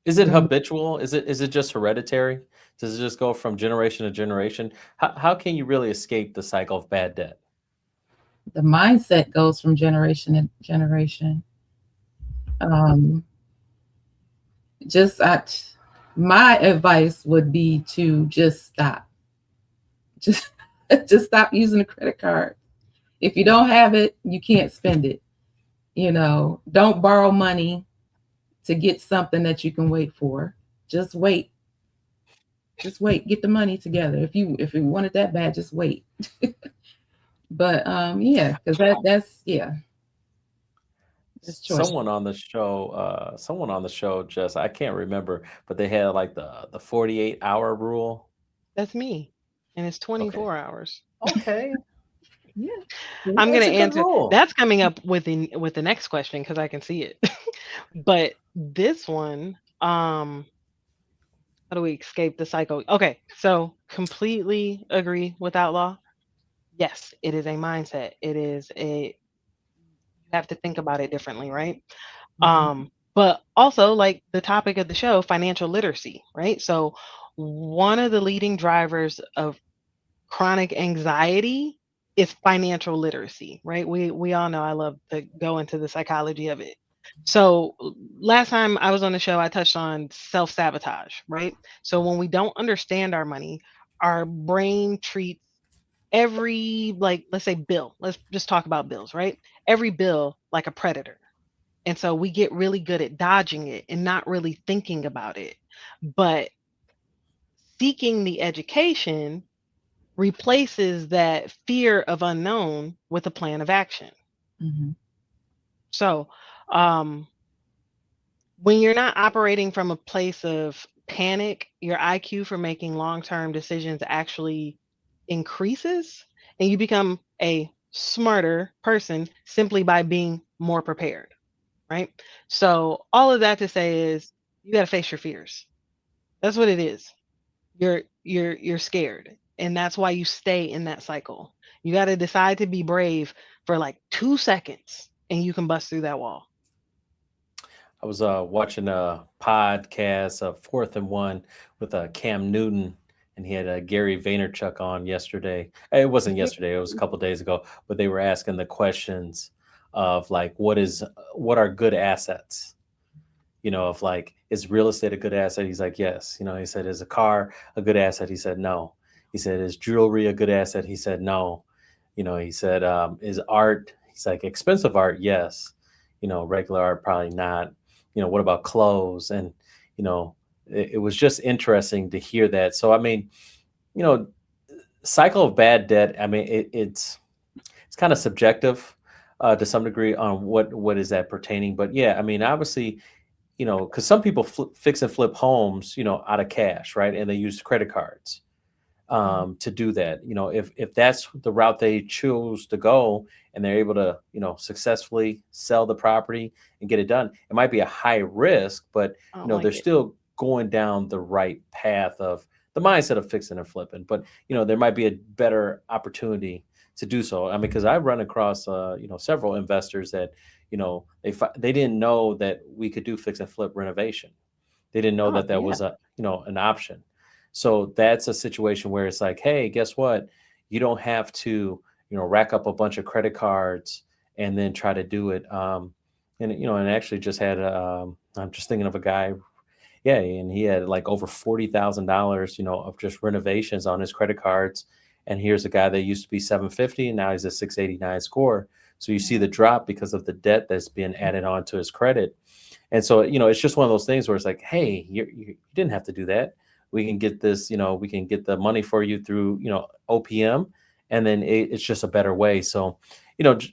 Is it habitual? Is it just hereditary? Does it just go from generation to generation? How can you really escape the cycle of bad debt? The mindset goes from generation to generation. My advice would be to just stop. Just stop using a credit card. If you don't have it, you can't spend it. Don't borrow money to get something that you can wait for. Just wait. Get the money together. If you want it that bad, just wait. But yeah, because that's choice. Someone on the show, Jess, I can't remember, but they had like the 48-hour rule. That's me. And it's 24 hours. Okay. Yeah. I'm going That's to a good answer. rule. That's coming up with the next question because I can see it. But this one, how do we escape the cycle? Okay, so completely agree with Outlaw. Yes, it is a mindset. You have to think about it differently, right? But also like the topic of the show, financial literacy, right? So one of the leading drivers of chronic anxiety is financial literacy, right? We all know I love to go into the psychology of it. So last time I was on the show, I touched on self-sabotage, right? So when we don't understand our money, our brain treats every, like, let's say bill, let's just talk about bills, right? Every bill like a predator. And so we get really good at dodging it and not really thinking about it. But seeking the education replaces that fear of unknown with a plan of action. So when you're not operating from a place of panic, your IQ for making long-term decisions actually increases and you become a smarter person simply by being more prepared, right? So all of that to say is you got to face your fears. That's what it is. You're scared, and that's why you stay in that cycle. You got to decide to be brave for like 2 seconds and you can bust through that wall. I was watching a podcast, Fourth and One, with Cam Newton, and he had Gary Vaynerchuk on yesterday. It wasn't yesterday; it was a couple of days ago. But they were asking the questions of like, what are good assets? Of like, is real estate a good asset? He's like, yes. He said, is a car a good asset? He said, no. He said, is jewelry a good asset? He said, no. He said, is art? He's like, expensive art, yes. Regular art, probably not. What about clothes? And, it was just interesting to hear that. So, I mean, cycle of bad debt, I mean, it's kind of subjective to some degree on what is that pertaining. But yeah, I mean, obviously, because some people fix and flip homes, out of cash, right? And they use credit cards to do that. If that's the route they choose to go and they're able to, successfully sell the property and get it done, it might be a high risk, but, they're still going down the right path of the mindset of fixing and flipping. But, there might be a better opportunity to do so. I mean, because I run across, several investors that, they didn't know that we could do fix and flip renovation. They didn't know that was an option. So that's a situation where it's like, hey, guess what? You don't have to, rack up a bunch of credit cards and then try to do it. And actually just had, I'm just thinking of a guy. Yeah. And he had like over $40,000, of just renovations on his credit cards. And here's a guy that used to be 750 and now he's a 689 score. So you see the drop because of the debt that's being added on to his credit. And so, it's just one of those things where it's like, hey, you didn't have to do that. We can get this, we can get the money for you through, OPM, and then it's just a better way. So,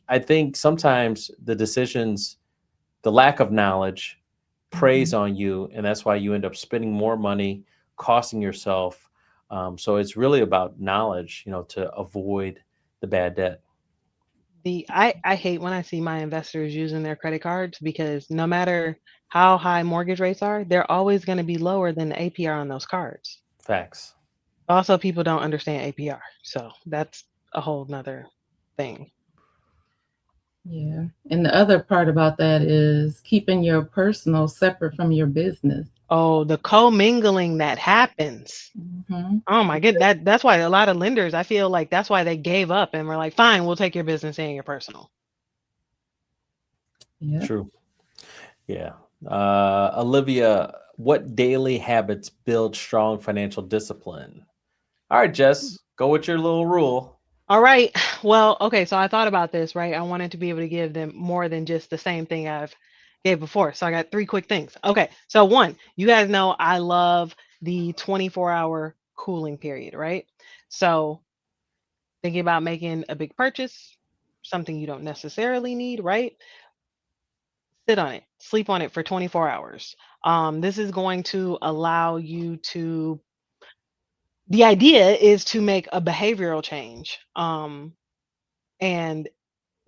I think sometimes the lack of knowledge preys on you, and that's why you end up spending more money, costing yourself, So it's really about knowledge, to avoid the bad debt. I hate when I see my investors using their credit cards because no matter how high mortgage rates are, they're always going to be lower than the APR on those cards. Facts. Also, people don't understand APR, so that's a whole nother thing. Yeah. And the other part about that is keeping your personal separate from your business. Oh, the commingling that happens. Mm-hmm. Oh my goodness, that's why a lot of lenders, I feel like that's why they gave up and were like, fine, we'll take your business and your personal. Yeah. True. Yeah. Olivia, what daily habits build strong financial discipline? All right, Jess, go with your little rule. All right. Well, okay, so I thought about this, right? I wanted to be able to give them more than just the same thing I've gave before. So I got three quick things. Okay. So one, you guys know I love the 24-hour cooling period, right? So thinking about making a big purchase, something you don't necessarily need, right? Sit on it, sleep on it for 24 hours. This is going to allow you to, the idea is to make a behavioral change. And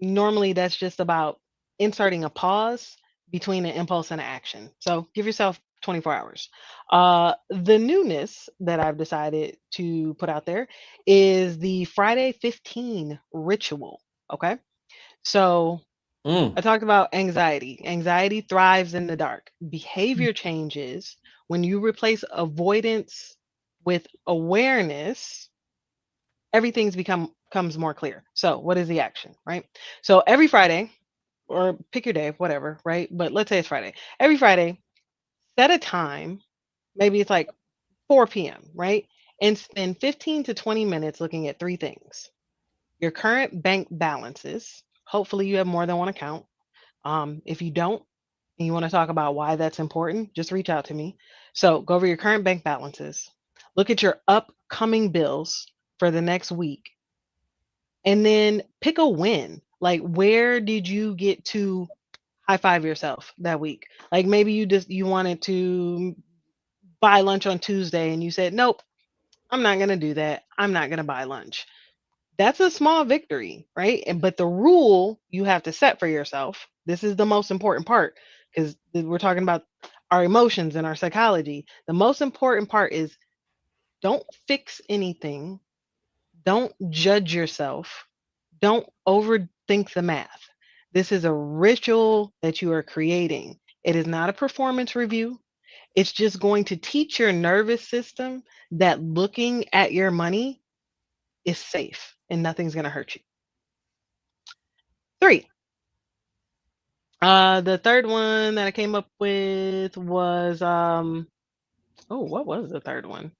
normally that's just about inserting a pause between an impulse and an action. So give yourself 24 hours. The newness that I've decided to put out there is the Friday 15 ritual. Okay. So I Mm, talked about anxiety. Anxiety thrives in the dark. Behavior changes when you replace avoidance with awareness. Everything's becomes more clear. So, what is the action, right? So, every Friday, or pick your day, whatever, right? But let's say it's Friday. Every Friday, set a time. Maybe it's like 4 p.m., right? And spend 15 to 20 minutes looking at three things: your current bank balances. Hopefully, you have more than one account. If you don't, and you want to talk about why that's important, just reach out to me. So go over your current bank balances, look at your upcoming bills for the next week, and then pick a win. Like, where did you get to high five yourself that week? Like, maybe you wanted to buy lunch on Tuesday and you said, nope, I'm not going to do that. I'm not going to buy lunch. That's a small victory, right? And but the rule you have to set for yourself, this is the most important part because we're talking about our emotions and our psychology. The most important part is don't fix anything, don't judge yourself, don't overthink the math. This is a ritual that you are creating. It is not a performance review. It's just going to teach your nervous system that looking at your money is safe and nothing's going to hurt you. Three, the third one that I came up with was oh, what was the third one?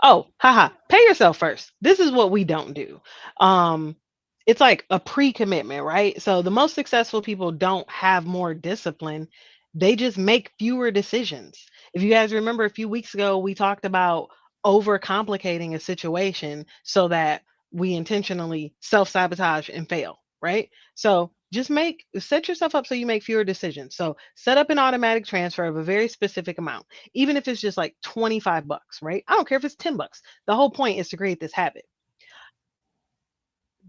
Oh, haha, pay yourself first. This is what we don't do. Um, it's like a pre-commitment, right? So the most successful people don't have more discipline. They just make fewer decisions. If you guys remember a few weeks ago, we talked about overcomplicating a situation so that we intentionally self-sabotage and fail, right? So just set yourself up so you make fewer decisions. So set up an automatic transfer of a very specific amount, even if it's just like 25 bucks, right? I don't care if it's 10 bucks. The whole point is to create this habit.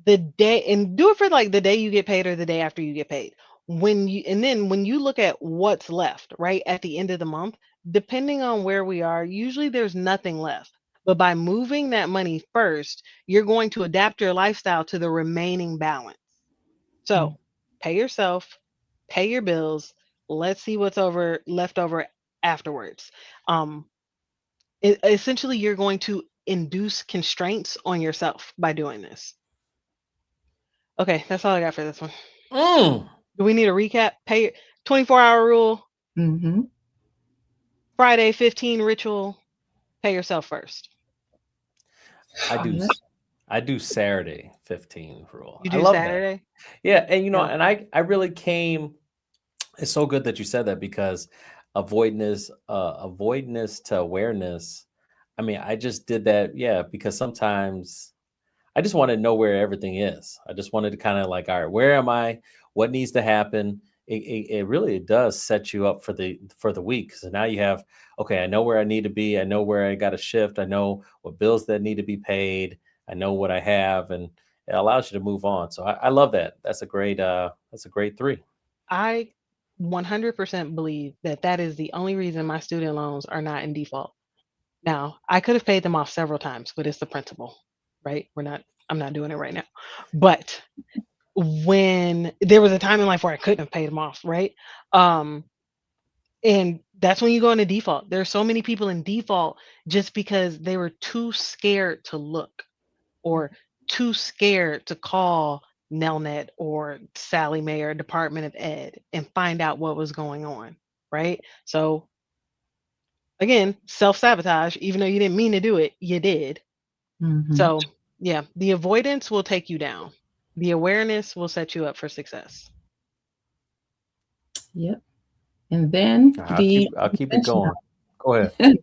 The day, and do it for like the day you get paid or the day after you get paid. When you look at what's left, right, at the end of the month, depending on where we are, usually there's nothing left. But by moving that money first, you're going to adapt your lifestyle to the remaining balance. So pay yourself, pay your bills. Let's see what's over left over afterwards. Um, Essentially, you're going to induce constraints on yourself by doing this. Okay, that's all I got for this one. mm. Do we need a recap? Pay 24-hour rule, Mm-hmm. Friday 15 ritual, pay yourself first. I do. Yeah. I do Saturday 15 rule. You I do love that. Saturday? Yeah, and Yeah. and I really came. It's so good that you said that because avoidance to awareness. I mean, I just did that. Yeah, because sometimes I just want to know where everything is. I just wanted to kind of like, all right, where am I? What needs to happen? it really does set you up for the week. So now you have, okay, I know where I need to be. I know where I got to shift. I know what bills that need to be paid. I know what I have, and it allows you to move on. So I love that. That's a great three. I 100% believe that that is the only reason my student loans are not in default. Now, I could have paid them off several times, but it's the principal, right? I'm not doing it right now. But when there was a time in life where I couldn't have paid them off, right? Um, and that's when you go into default. There are so many people in default just because they were too scared to look or too scared to call Nelnet or Sally Mae or Department of Ed and find out what was going on, right? So again, self-sabotage, even though you didn't mean to do it, you did. So yeah, the avoidance will take you down. The awareness will set you up for success. Yep. And then I'll keep it going. Go ahead.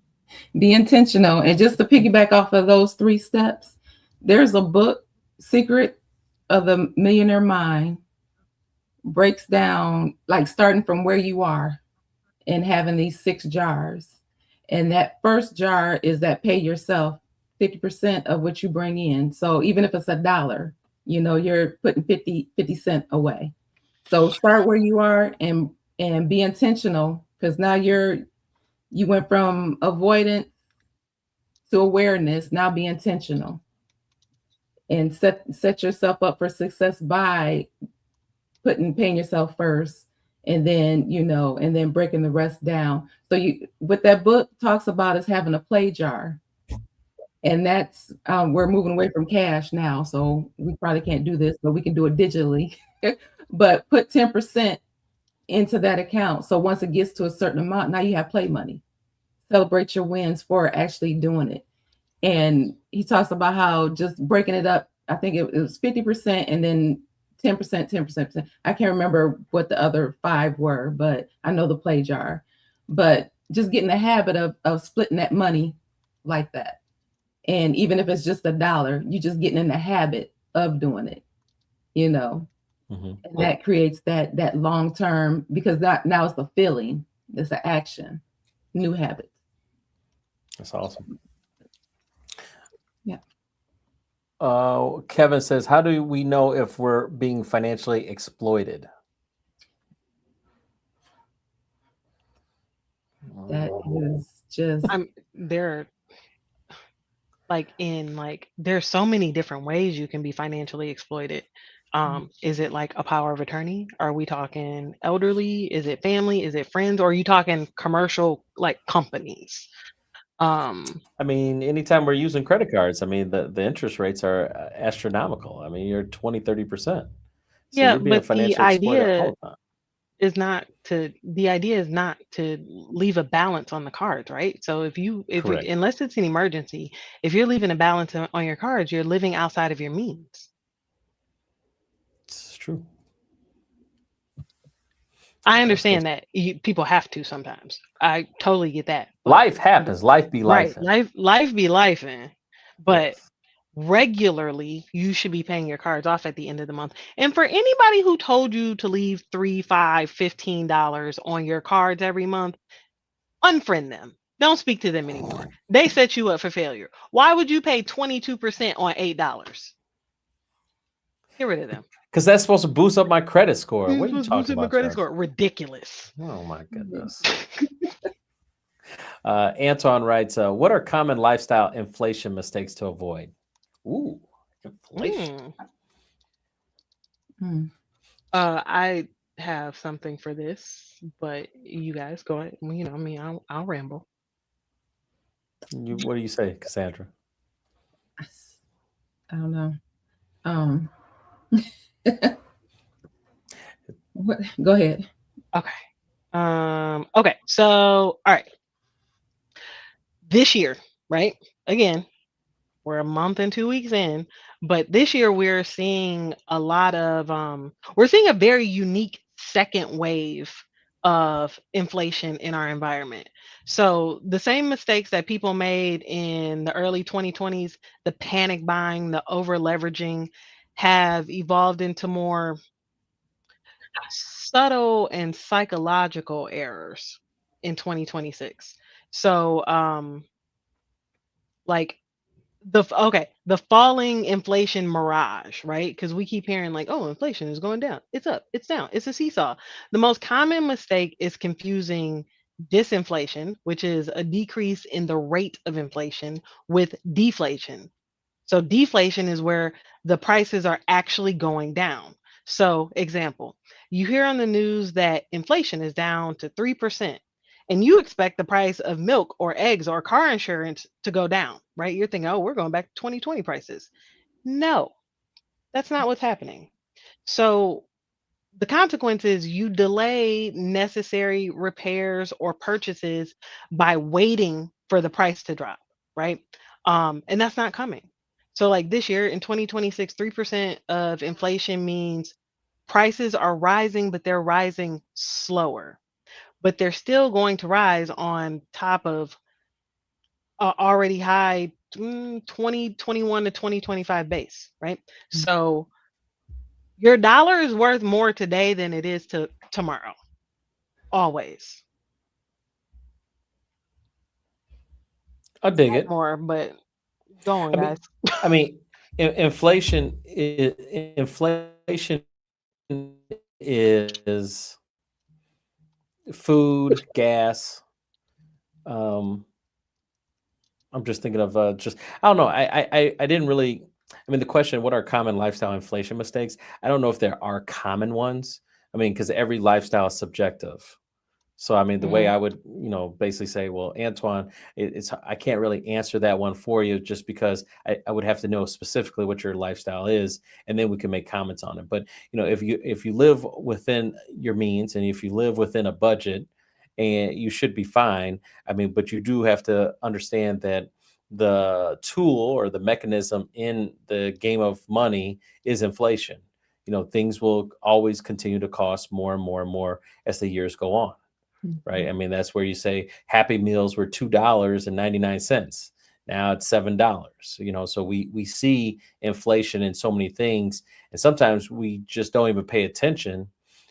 Be intentional. And just to piggyback off of those 3 steps, there's a book, Secret of the Millionaire Mind, breaks down like starting from where you are and having these 6 jars. And that first jar is that pay yourself 50% of what you bring in. So even if it's $1, you're putting 50 cents away. So start where you are and be intentional, because now you went from avoidance to awareness. Now be intentional and set yourself up for success by paying yourself first, and then and then breaking the rest down. So what that book talks about is having a play jar, and that's we're moving away from cash now, so we probably can't do this, but we can do it digitally. But put 10% into that account, so once it gets to a certain amount, now you have play money. Celebrate your wins for actually doing it. And he talks about how just breaking it up, I think it was 50% and then 10%, 10%. I can't remember what the other 5 were, but I know the play jar. But just getting the habit of splitting that money like that. And even if it's just $1, you just getting in the habit of doing it, And that creates that long term, because now it's a feeling, it's an action, new habits. That's awesome. Yeah. Kevin says, how do we know if we're being financially exploited? That is just there's so many different ways you can be financially exploited. Is it like a power of attorney? Are we talking elderly? Is it family? Is it friends? Or are you talking commercial, like companies? I mean, anytime we're using credit cards, I mean, the interest rates are astronomical. I mean, you're 20, 30%. So yeah, you're being but financially exploited all the time. The idea is not to leave a balance on the cards, right? So unless it's an emergency, if you're leaving a balance on your cards, you're living outside of your means. It's true. I understand that people have to sometimes. I totally get that. Life happens. Life be life. Right. Life be life. But regularly, you should be paying your cards off at the end of the month. And for anybody who told you to leave $3, $5, $15 on your cards every month, unfriend them. Don't speak to them anymore. They set you up for failure. Why would you pay 22% on $8? Get rid of them. Because that's supposed to boost up my credit score. What are you talking about? My credit score. Ridiculous. Oh my goodness. Anton writes, what are common lifestyle inflation mistakes to avoid? Ooh, inflation. I have something for this, but you guys go ahead. I'll ramble. What do you say, Cassandra? I don't know. Go ahead. Okay. Okay. So, all right. This year, right? Again, we're a month and 2 weeks in, but this year we're seeing we're seeing a very unique second wave of inflation in our environment. So the same mistakes that people made in the early 2020s, the panic buying, the over leveraging, have evolved into more subtle and psychological errors in 2026. So, like the falling inflation mirage, right? Because we keep hearing like, oh, inflation is going down, it's up, it's down, it's a seesaw. The most common mistake is confusing disinflation, which is a decrease in the rate of inflation, with deflation. So deflation is where the prices are actually going down. So, example, you hear on the news that inflation is down to 3%, and you expect the price of milk or eggs or car insurance to go down, right? You're thinking, oh, we're going back to 2020 prices. No, that's not what's happening. So, the consequence is you delay necessary repairs or purchases by waiting for the price to drop, right? And that's not coming. So, like this year in 2026, 3% of inflation means prices are rising, but they're rising slower. But they're still going to rise on top of already high 2021 to 2025 base, right? So, your dollar is worth more today than it is to tomorrow. Always. I dig Not it. more, but go on, I guys. mean, I mean, inflation is food, gas. Um, I'm just thinking of just I don't know. I didn't really. I mean, the question, what are common lifestyle inflation mistakes? I don't know if there are common ones. I mean, because every lifestyle is subjective. So, I mean, the way Mhm. I would, basically say, well, Antoine, it's I can't really answer that one for you just because I would have to know specifically what your lifestyle is, and then we can make comments on it. But if you live within your means and if you live within a budget, and you should be fine. I mean, but you do have to understand that the tool or the mechanism in the game of money is inflation. Things will always continue to cost more and more and more as the years go on, right? I Mhm. mean, that's where you say Happy Meals were $2.99. Now it's $7. So we see inflation in so many things, and sometimes we just don't even pay attention.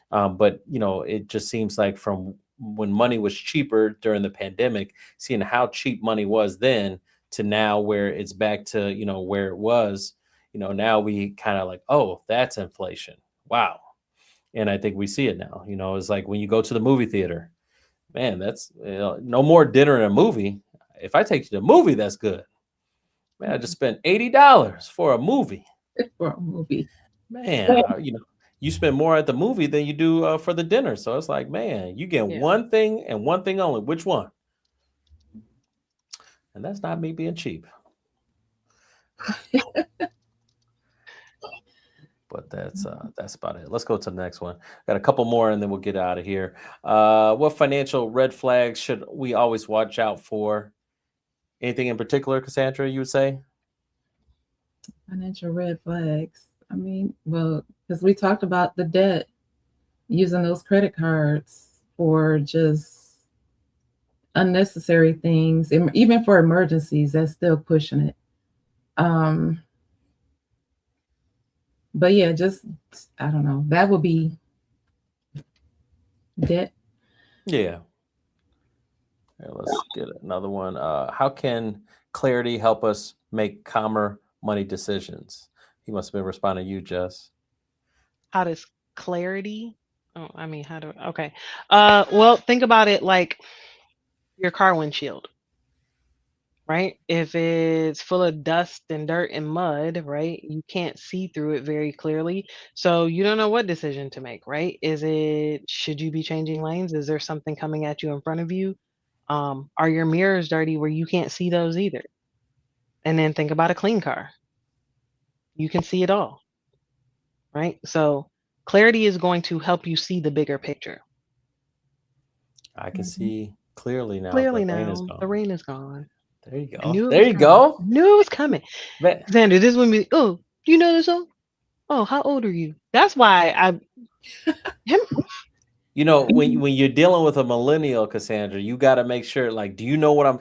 But it just seems like from when money was cheaper during the pandemic, seeing how cheap money was then to now where it's back to where it was. Now we kind of like, oh, that's inflation. Wow. And I think we see it now. It's like when you go to the movie theater. Man, that's no more dinner and a movie. If I take you to a movie, that's good. Man, I just spent $80 for a movie. For a movie. Man, you spend more at the movie than you do for the dinner. So it's like, man, you get Yeah. one thing and one thing only. Which one? And that's not me being cheap, but that's about it. Let's go to the next one. Got a couple more, and then we'll get out of here. What financial red flags should we always watch out for? Anything in particular, Cassandra? You would say? Financial red flags. I mean, well, because we talked about the debt, using those credit cards for just unnecessary things, and even for emergencies, that's still pushing it. Um, but yeah, just I don't know. That would be debt. Yeah. Here, let's get another one. How can clarity help us make calmer money decisions? He must have been responding to you, Jess. How does clarity? Oh, I mean, how do? Okay. Well, think about it like your car windshield, right? If it's full of dust and dirt and mud, right, you can't see through it very clearly. So you don't know what decision to make, right? Should you be changing lanes? Is there something coming at you in front of you? Are your mirrors dirty where you can't see those either? And then think about a clean car. You can see it all, right? So clarity is going to help you see the bigger picture. I can Mhm. see clearly now. The Clearly rain is now, the gone. rain is gone. There you I go. knew it There was you coming. I go. knew it was coming. Man, Xander, this would be, oh, do you know this song? Oh, how old are you? That's why him, when you're dealing with a millennial, Cassandra, you got to make sure. Like, do you know what I'm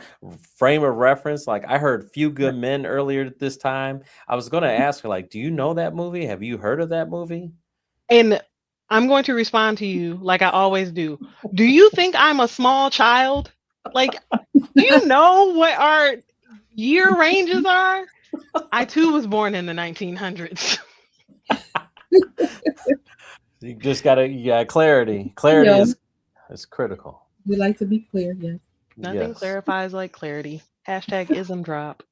frame of reference? Like, I heard "Few Good Men" earlier this time. I was going to ask her, like, do you know that movie? Have you heard of that movie? and I'm going to respond to you like I always do. Do you think I'm a small child? Like, do you know what our year ranges are? I too was born in the 1900s. You just you got clarity. Clarity Yeah, is critical. we like to be clear. Yes. Nothing Yes. clarifies like clarity. Hashtag ism drop.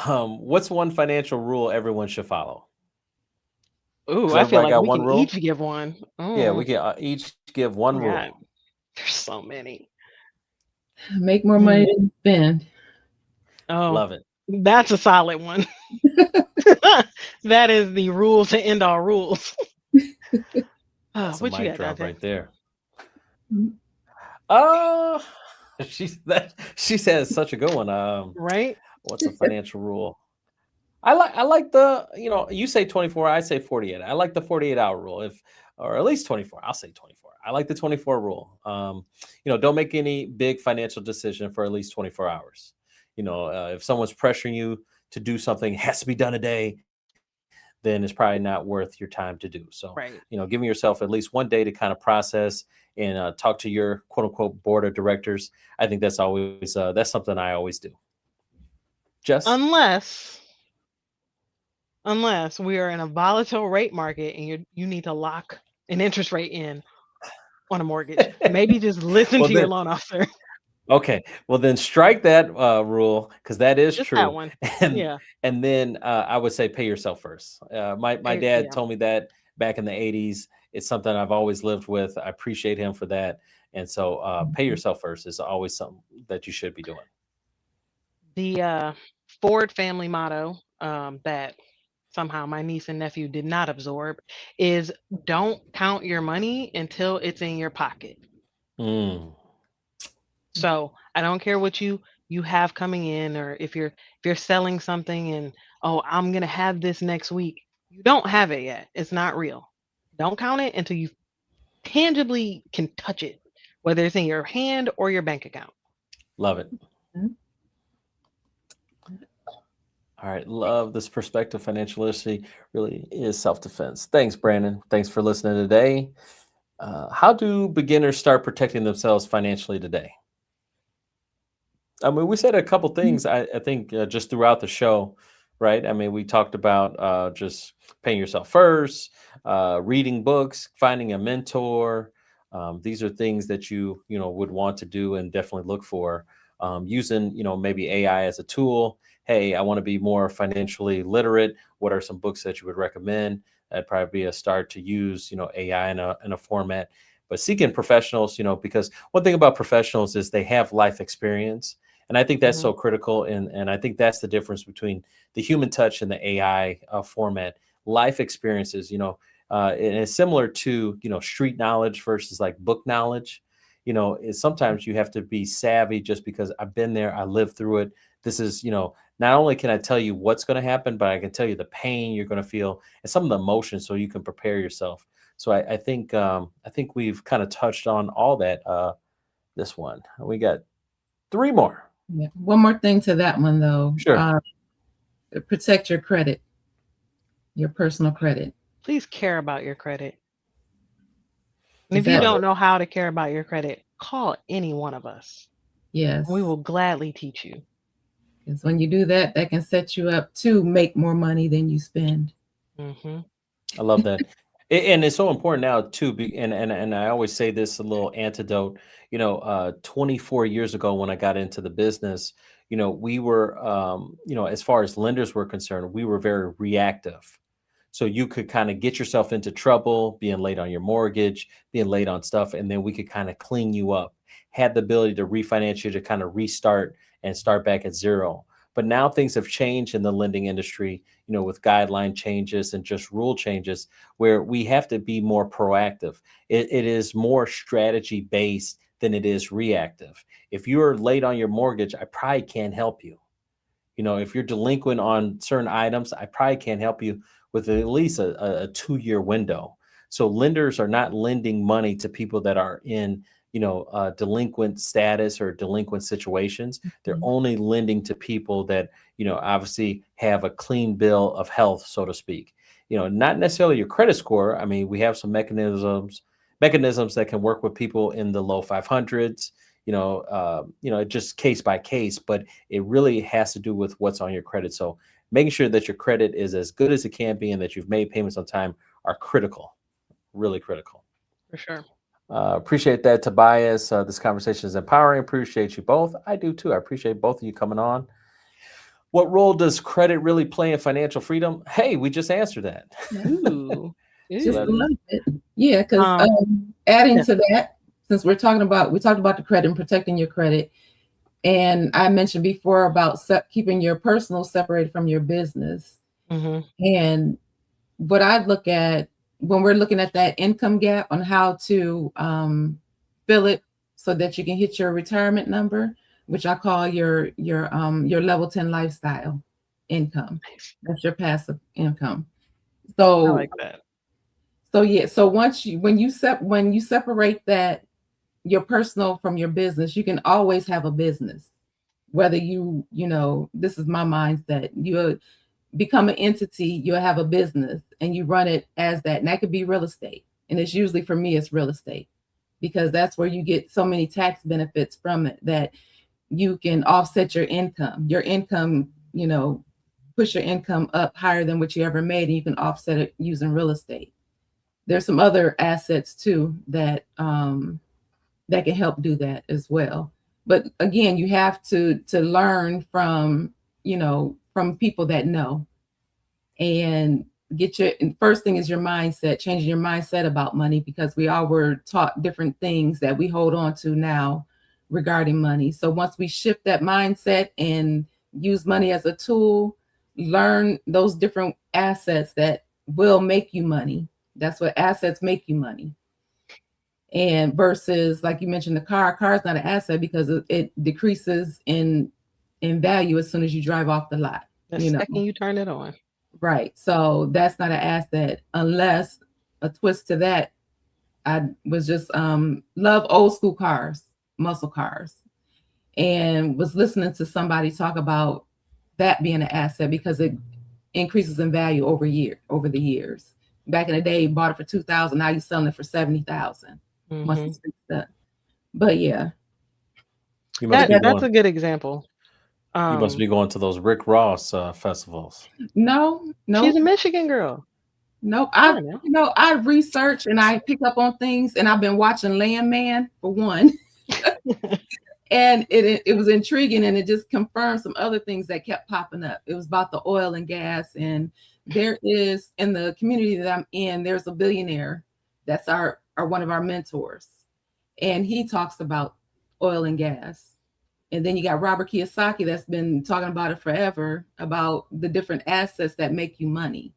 What's one financial rule everyone should follow? Ooh, Because I feel everybody like got we one can rule. each give one. Yeah, Oh we can each give one my God. rule. There's so many. Make more money than you spend. Oh, Love it. that's a solid one. That is the rule to end all rules. That's a What you mic got, drop Dante? right there. Mhm. Uh she says such a good one. Right? What's a financial rule? I like the, you say 24, I say 48. I like the 48-hour rule, if or at least 24. I'll say 24. I like the 24 rule. Don't make any big financial decision for at least 24 hours. If someone's pressuring you to do something, it has to be done today, then it's probably not worth your time to do. So, Right. giving yourself at least one day to kind of process and talk to your quote unquote board of directors. I think that's something I always do. Jess? Unless we are in a volatile rate market and you need to lock an interest rate in on a mortgage. Maybe just listen Well, to your then, loan officer. okay, well then strike that rule because that is Just that true, one. and Yeah. and then I would say pay yourself first. My dad Yeah. told me that back in the '80s. It's something I've always lived with. I appreciate him for that, and so pay yourself first is always something that you should be doing. The Ford family motto that somehow my niece and nephew did not absorb is don't count your money until it's in your pocket. Mm, So I don't care what you have coming in, or if you're selling something and, oh, I'm gonna have this next week. You don't have it yet. It's not real. Don't count it until you tangibly can touch it, whether it's in your hand or your bank account. love it. Mhm. All right, love this perspective. Financial literacy really is self-defense. Thanks, Brandon. Thanks for listening today. How do beginners start protecting themselves financially today? I mean, we said a couple things, I think, just throughout the show, right? I mean, we talked about just paying yourself first, reading books, finding a mentor. These are things that you would want to do and definitely look for. Using, maybe AI as a tool. Hey, I want to be more financially literate. What are some books that you would recommend? That'd probably be a start to use, AI in a format. But seeking professionals, because one thing about professionals is they have life experience, and I think that's Mhm. so critical. And I think that's the difference between the human touch and the AI format. Life experiences, and it's similar to, street knowledge versus like book knowledge. Is sometimes you have to be savvy just because I've been there, I lived through it. This is, not only can I tell you what's going to happen, but I can tell you the pain you're going to feel and some of the emotions so you can prepare yourself. So I think we've kind of touched on all that. This one, we got three more. Yeah. One more thing to that one, though. Sure. Protect your credit, your personal credit. Please care about your credit. And if you That, don't know how to care about your credit, call any one of us. yes, We will gladly teach you. because when you do that, that can set you up to make more money than you spend. Hmm. I love that. And it's so important now too. And I always say this, a little antidote. 24 years ago when I got into the business, we were, as far as lenders were concerned, we were very reactive. So you could kind of get yourself into trouble, being late on your mortgage, being late on stuff, and then we could kind of clean you up, had the ability to refinance you to kind of restart and start back at zero. But now things have changed in the lending industry, with guideline changes and just rule changes where we have to be more proactive. It is more strategy based than it is reactive. If you're late on your mortgage, I probably can't help you. If you're delinquent on certain items, I probably can't help you with at least a 2-year window. So lenders are not lending money to people that are in, delinquent status or delinquent situations. They're Mhm. only lending to people that, obviously have a clean bill of health, so to speak. not necessarily your credit score. I mean, we have some mechanisms that can work with people in the low 500s. Just case by case, but it really has to do with what's on your credit. So making sure that your credit is as good as it can be and that you've made payments on time are critical, really critical. For sure. Appreciate that, Tobias. This conversation is empowering. Appreciate you both. I do too. I appreciate both of you coming on. What role does credit really play in financial freedom? Hey, we just answered that. Ooh. Just a Ooh. little bit. Yeah, because adding to that, since we talked about the credit and protecting your credit, and I mentioned before about keeping your personal separated from your business. And what I look at when we're looking at that income gap on how to fill it so that you can hit your retirement number, which I call your level 10 lifestyle income. That's your passive income. So I like that. So yeah, so when you separate that, your personal from your business, you can always have a business. Whether this is my mindset, you become an entity, you'll have a business and you run it as that. And that could be real estate. And it's usually, for me, it's real estate, because that's where you get so many tax benefits from it that you can offset your income. Your income, push your income up higher than what you ever made, and you can offset it using real estate. There's some other assets too that can help do that as well. But again, you have to learn from people that know, and first thing is your mindset, changing your mindset about money, because we all were taught different things that we hold on to now regarding money. So once we shift that mindset and use money as a tool, learn those different assets that will make you money. That's what assets make you money. And versus, like you mentioned, the car is not an asset because it decreases in value as soon as you drive off the lot. The second you turn it on. Right. So that's not an asset, unless a twist to that. I was just love old school cars, muscle cars, and was listening to somebody talk about that being an asset because it increases in value over the years. Back in the day, you bought it for $2,000. Now you're selling it for $70,000. Once it's fixed up. But yeah, that's a good example. You must be going to those Rick Ross festivals. No, she's a Michigan girl. Nope. I research and I pick up on things, and I've been watching Landman for one. And it was intriguing, and it just confirmed some other things that kept popping up. It was about the oil and gas, and there is, in the community that I'm in, there's a billionaire that's one of our mentors, and he talks about oil and gas. And then you got Robert Kiyosaki that's been talking about it forever, about the different assets that make you money.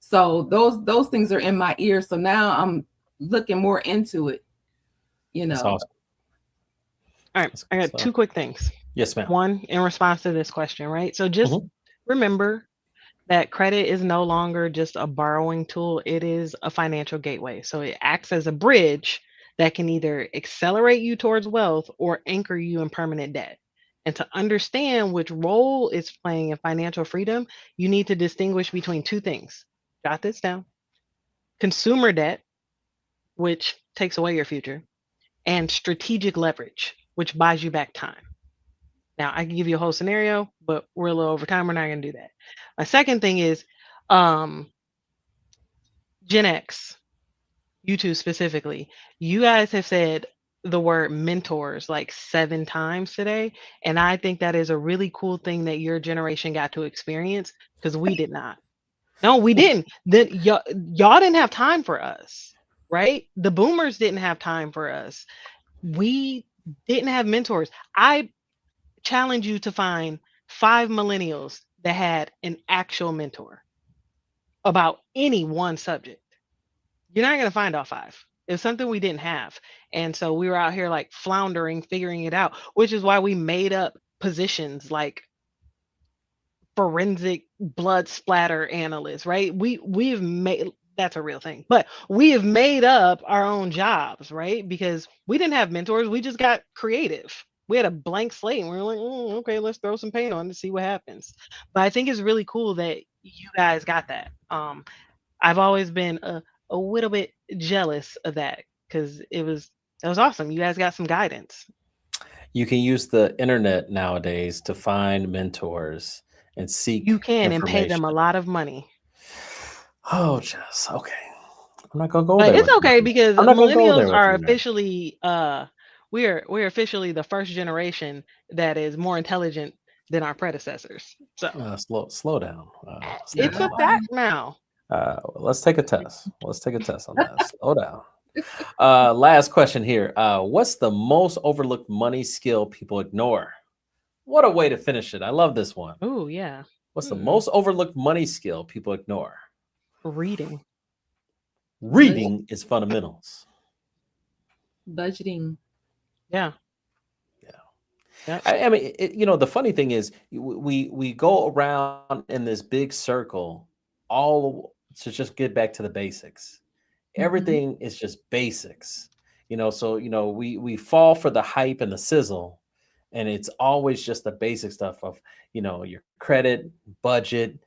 So those things are in my ear. So now I'm looking more into it. That's awesome. All right, I got two quick things. Yes, ma'am. One, in response to this question, right? So just remember that credit is no longer just a borrowing tool. It is a financial gateway. So it acts as a bridge that can either accelerate you towards wealth or anchor you in permanent debt. And to understand which role it's playing in financial freedom, you need to distinguish between two things. Jot this down. Consumer debt, which takes away your future, and strategic leverage, which buys you back time. Now, I can give you a whole scenario, but we're a little over time. We're not going to do that. My second thing is Gen X, you two specifically. You guys have said the word mentors like 7 times today. And I think that is a really cool thing that your generation got to experience, because we did not. No, we didn't. Y'all didn't have time for us, right? The boomers didn't have time for us. We didn't have mentors. I challenge you to find 5 millennials that had an actual mentor about any one subject. You're not going to find all 5. It's something we didn't have. And so we were out here like floundering, figuring it out, which is why we made up positions like forensic blood splatter analyst, right? We've made, that's a real thing, but we have made up our own jobs, right? Because we didn't have mentors. We just got creative. We had a blank slate and we were like, okay, let's throw some paint on to see what happens. But I think it's really cool that you guys got that. I've always been a little bit jealous of that because that was awesome. You guys got some guidance. You can use the internet nowadays to find mentors and You seek can and pay them a information. lot of money. Oh, Jess. Okay. I'm not gonna go But there it's with you. okay because I'm not gonna go there millennials with are you now. officially we're officially the first generation that is more intelligent than our predecessors. So Slow down. it's Slow a down. fact now. Let's take a test. Let's take a test on that. Slow down. Last question here. What's the most overlooked money skill people ignore? What a way to finish it. I love this one. Oh yeah. What's the most overlooked money skill people ignore? Reading. Reading is fundamentals. Budgeting. Yeah. Yeah. I mean, the funny thing is, we go around in this big circle, all to just get back to the basics. Everything is just basics, So we fall for the hype and the sizzle, and it's always just the basic stuff of your credit, budget,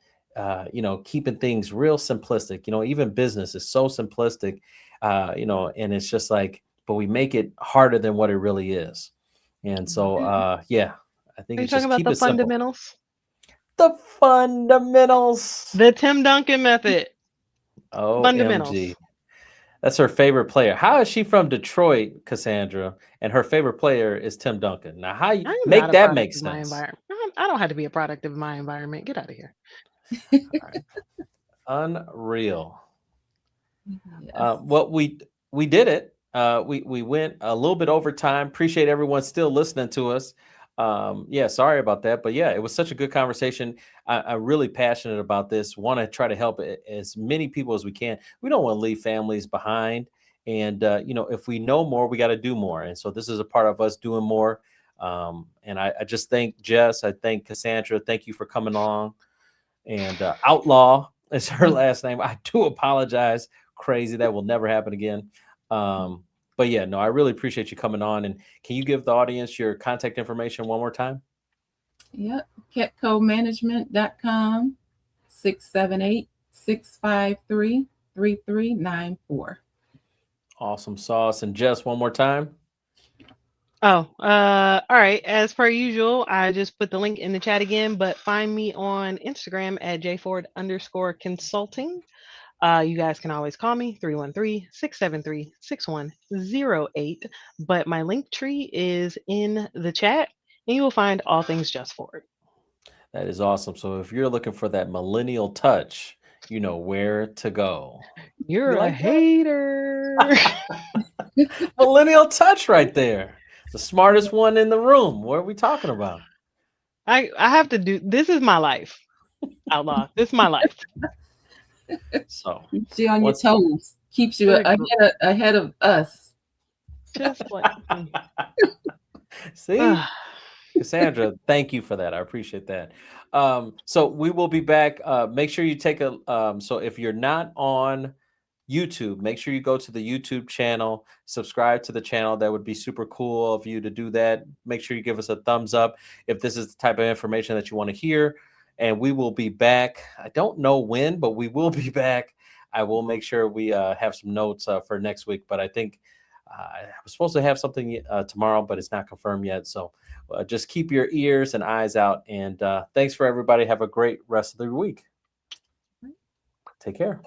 keeping things real simplistic. Even business is so simplistic, and it's just like, but we make it harder than what it really is. And so, yeah, I think Are you it's talking just about keep the it simple. fundamentals? The fundamentals. The Tim Duncan method. Fundamentals. OMG. That's her favorite player. How is she from Detroit, Cassandra, and her favorite player is Tim Duncan? Now, how you I am make not a that make product of my sense? environment. I don't have to be a product of my environment. Get out of here. All right. Unreal. Yes. Well, we did it. We went a little bit over time. Appreciate everyone still listening to us. Yeah, sorry about that, but yeah, it was such a good conversation. I'm really passionate about this. Want to try to help as many people as we can. We don't want to leave families behind, and if we know more, we got to do more. And so this is a part of us doing more. And I just thank Jess. I thank Cassandra. Thank you for coming on. And Outlaw is her last name. I do apologize. Crazy. That will never happen again. But yeah, no, I really appreciate you coming on. And can you give the audience your contact information one more time? Yep. Ketcomanagement.com 678-653-3394. Awesome sauce. And Jess, one more time. Oh, all right. As per usual, I just put the link in the chat again, but find me on Instagram at jford_consulting. You guys can always call me 313-673-6108. But my link tree is in the chat, and you will find all things Just Ford. That is awesome. So if you're looking for that millennial touch, you know where to go. You're You a like that? hater. Millennial touch right there. The smartest one in the room. What are we talking about? I have to do this. Is my life, Outlaw. This is my life. So Keeps you on your toes. Keeps you ahead of us. Just like see, Cassandra, thank you for that. I appreciate that. So we will be back. Make sure you take a so if you're not on YouTube, make sure you go to the YouTube channel, subscribe to the channel. That would be super cool of you to do that. Make sure you give us a thumbs up if this is the type of information that you want to hear. And we will be back. I don't know when, but we will be back. I will make sure we have some notes for next week. But I think I was supposed to have something tomorrow, but it's not confirmed yet. So just keep your ears and eyes out. And thanks for everybody. Have a great rest of the week. Take care.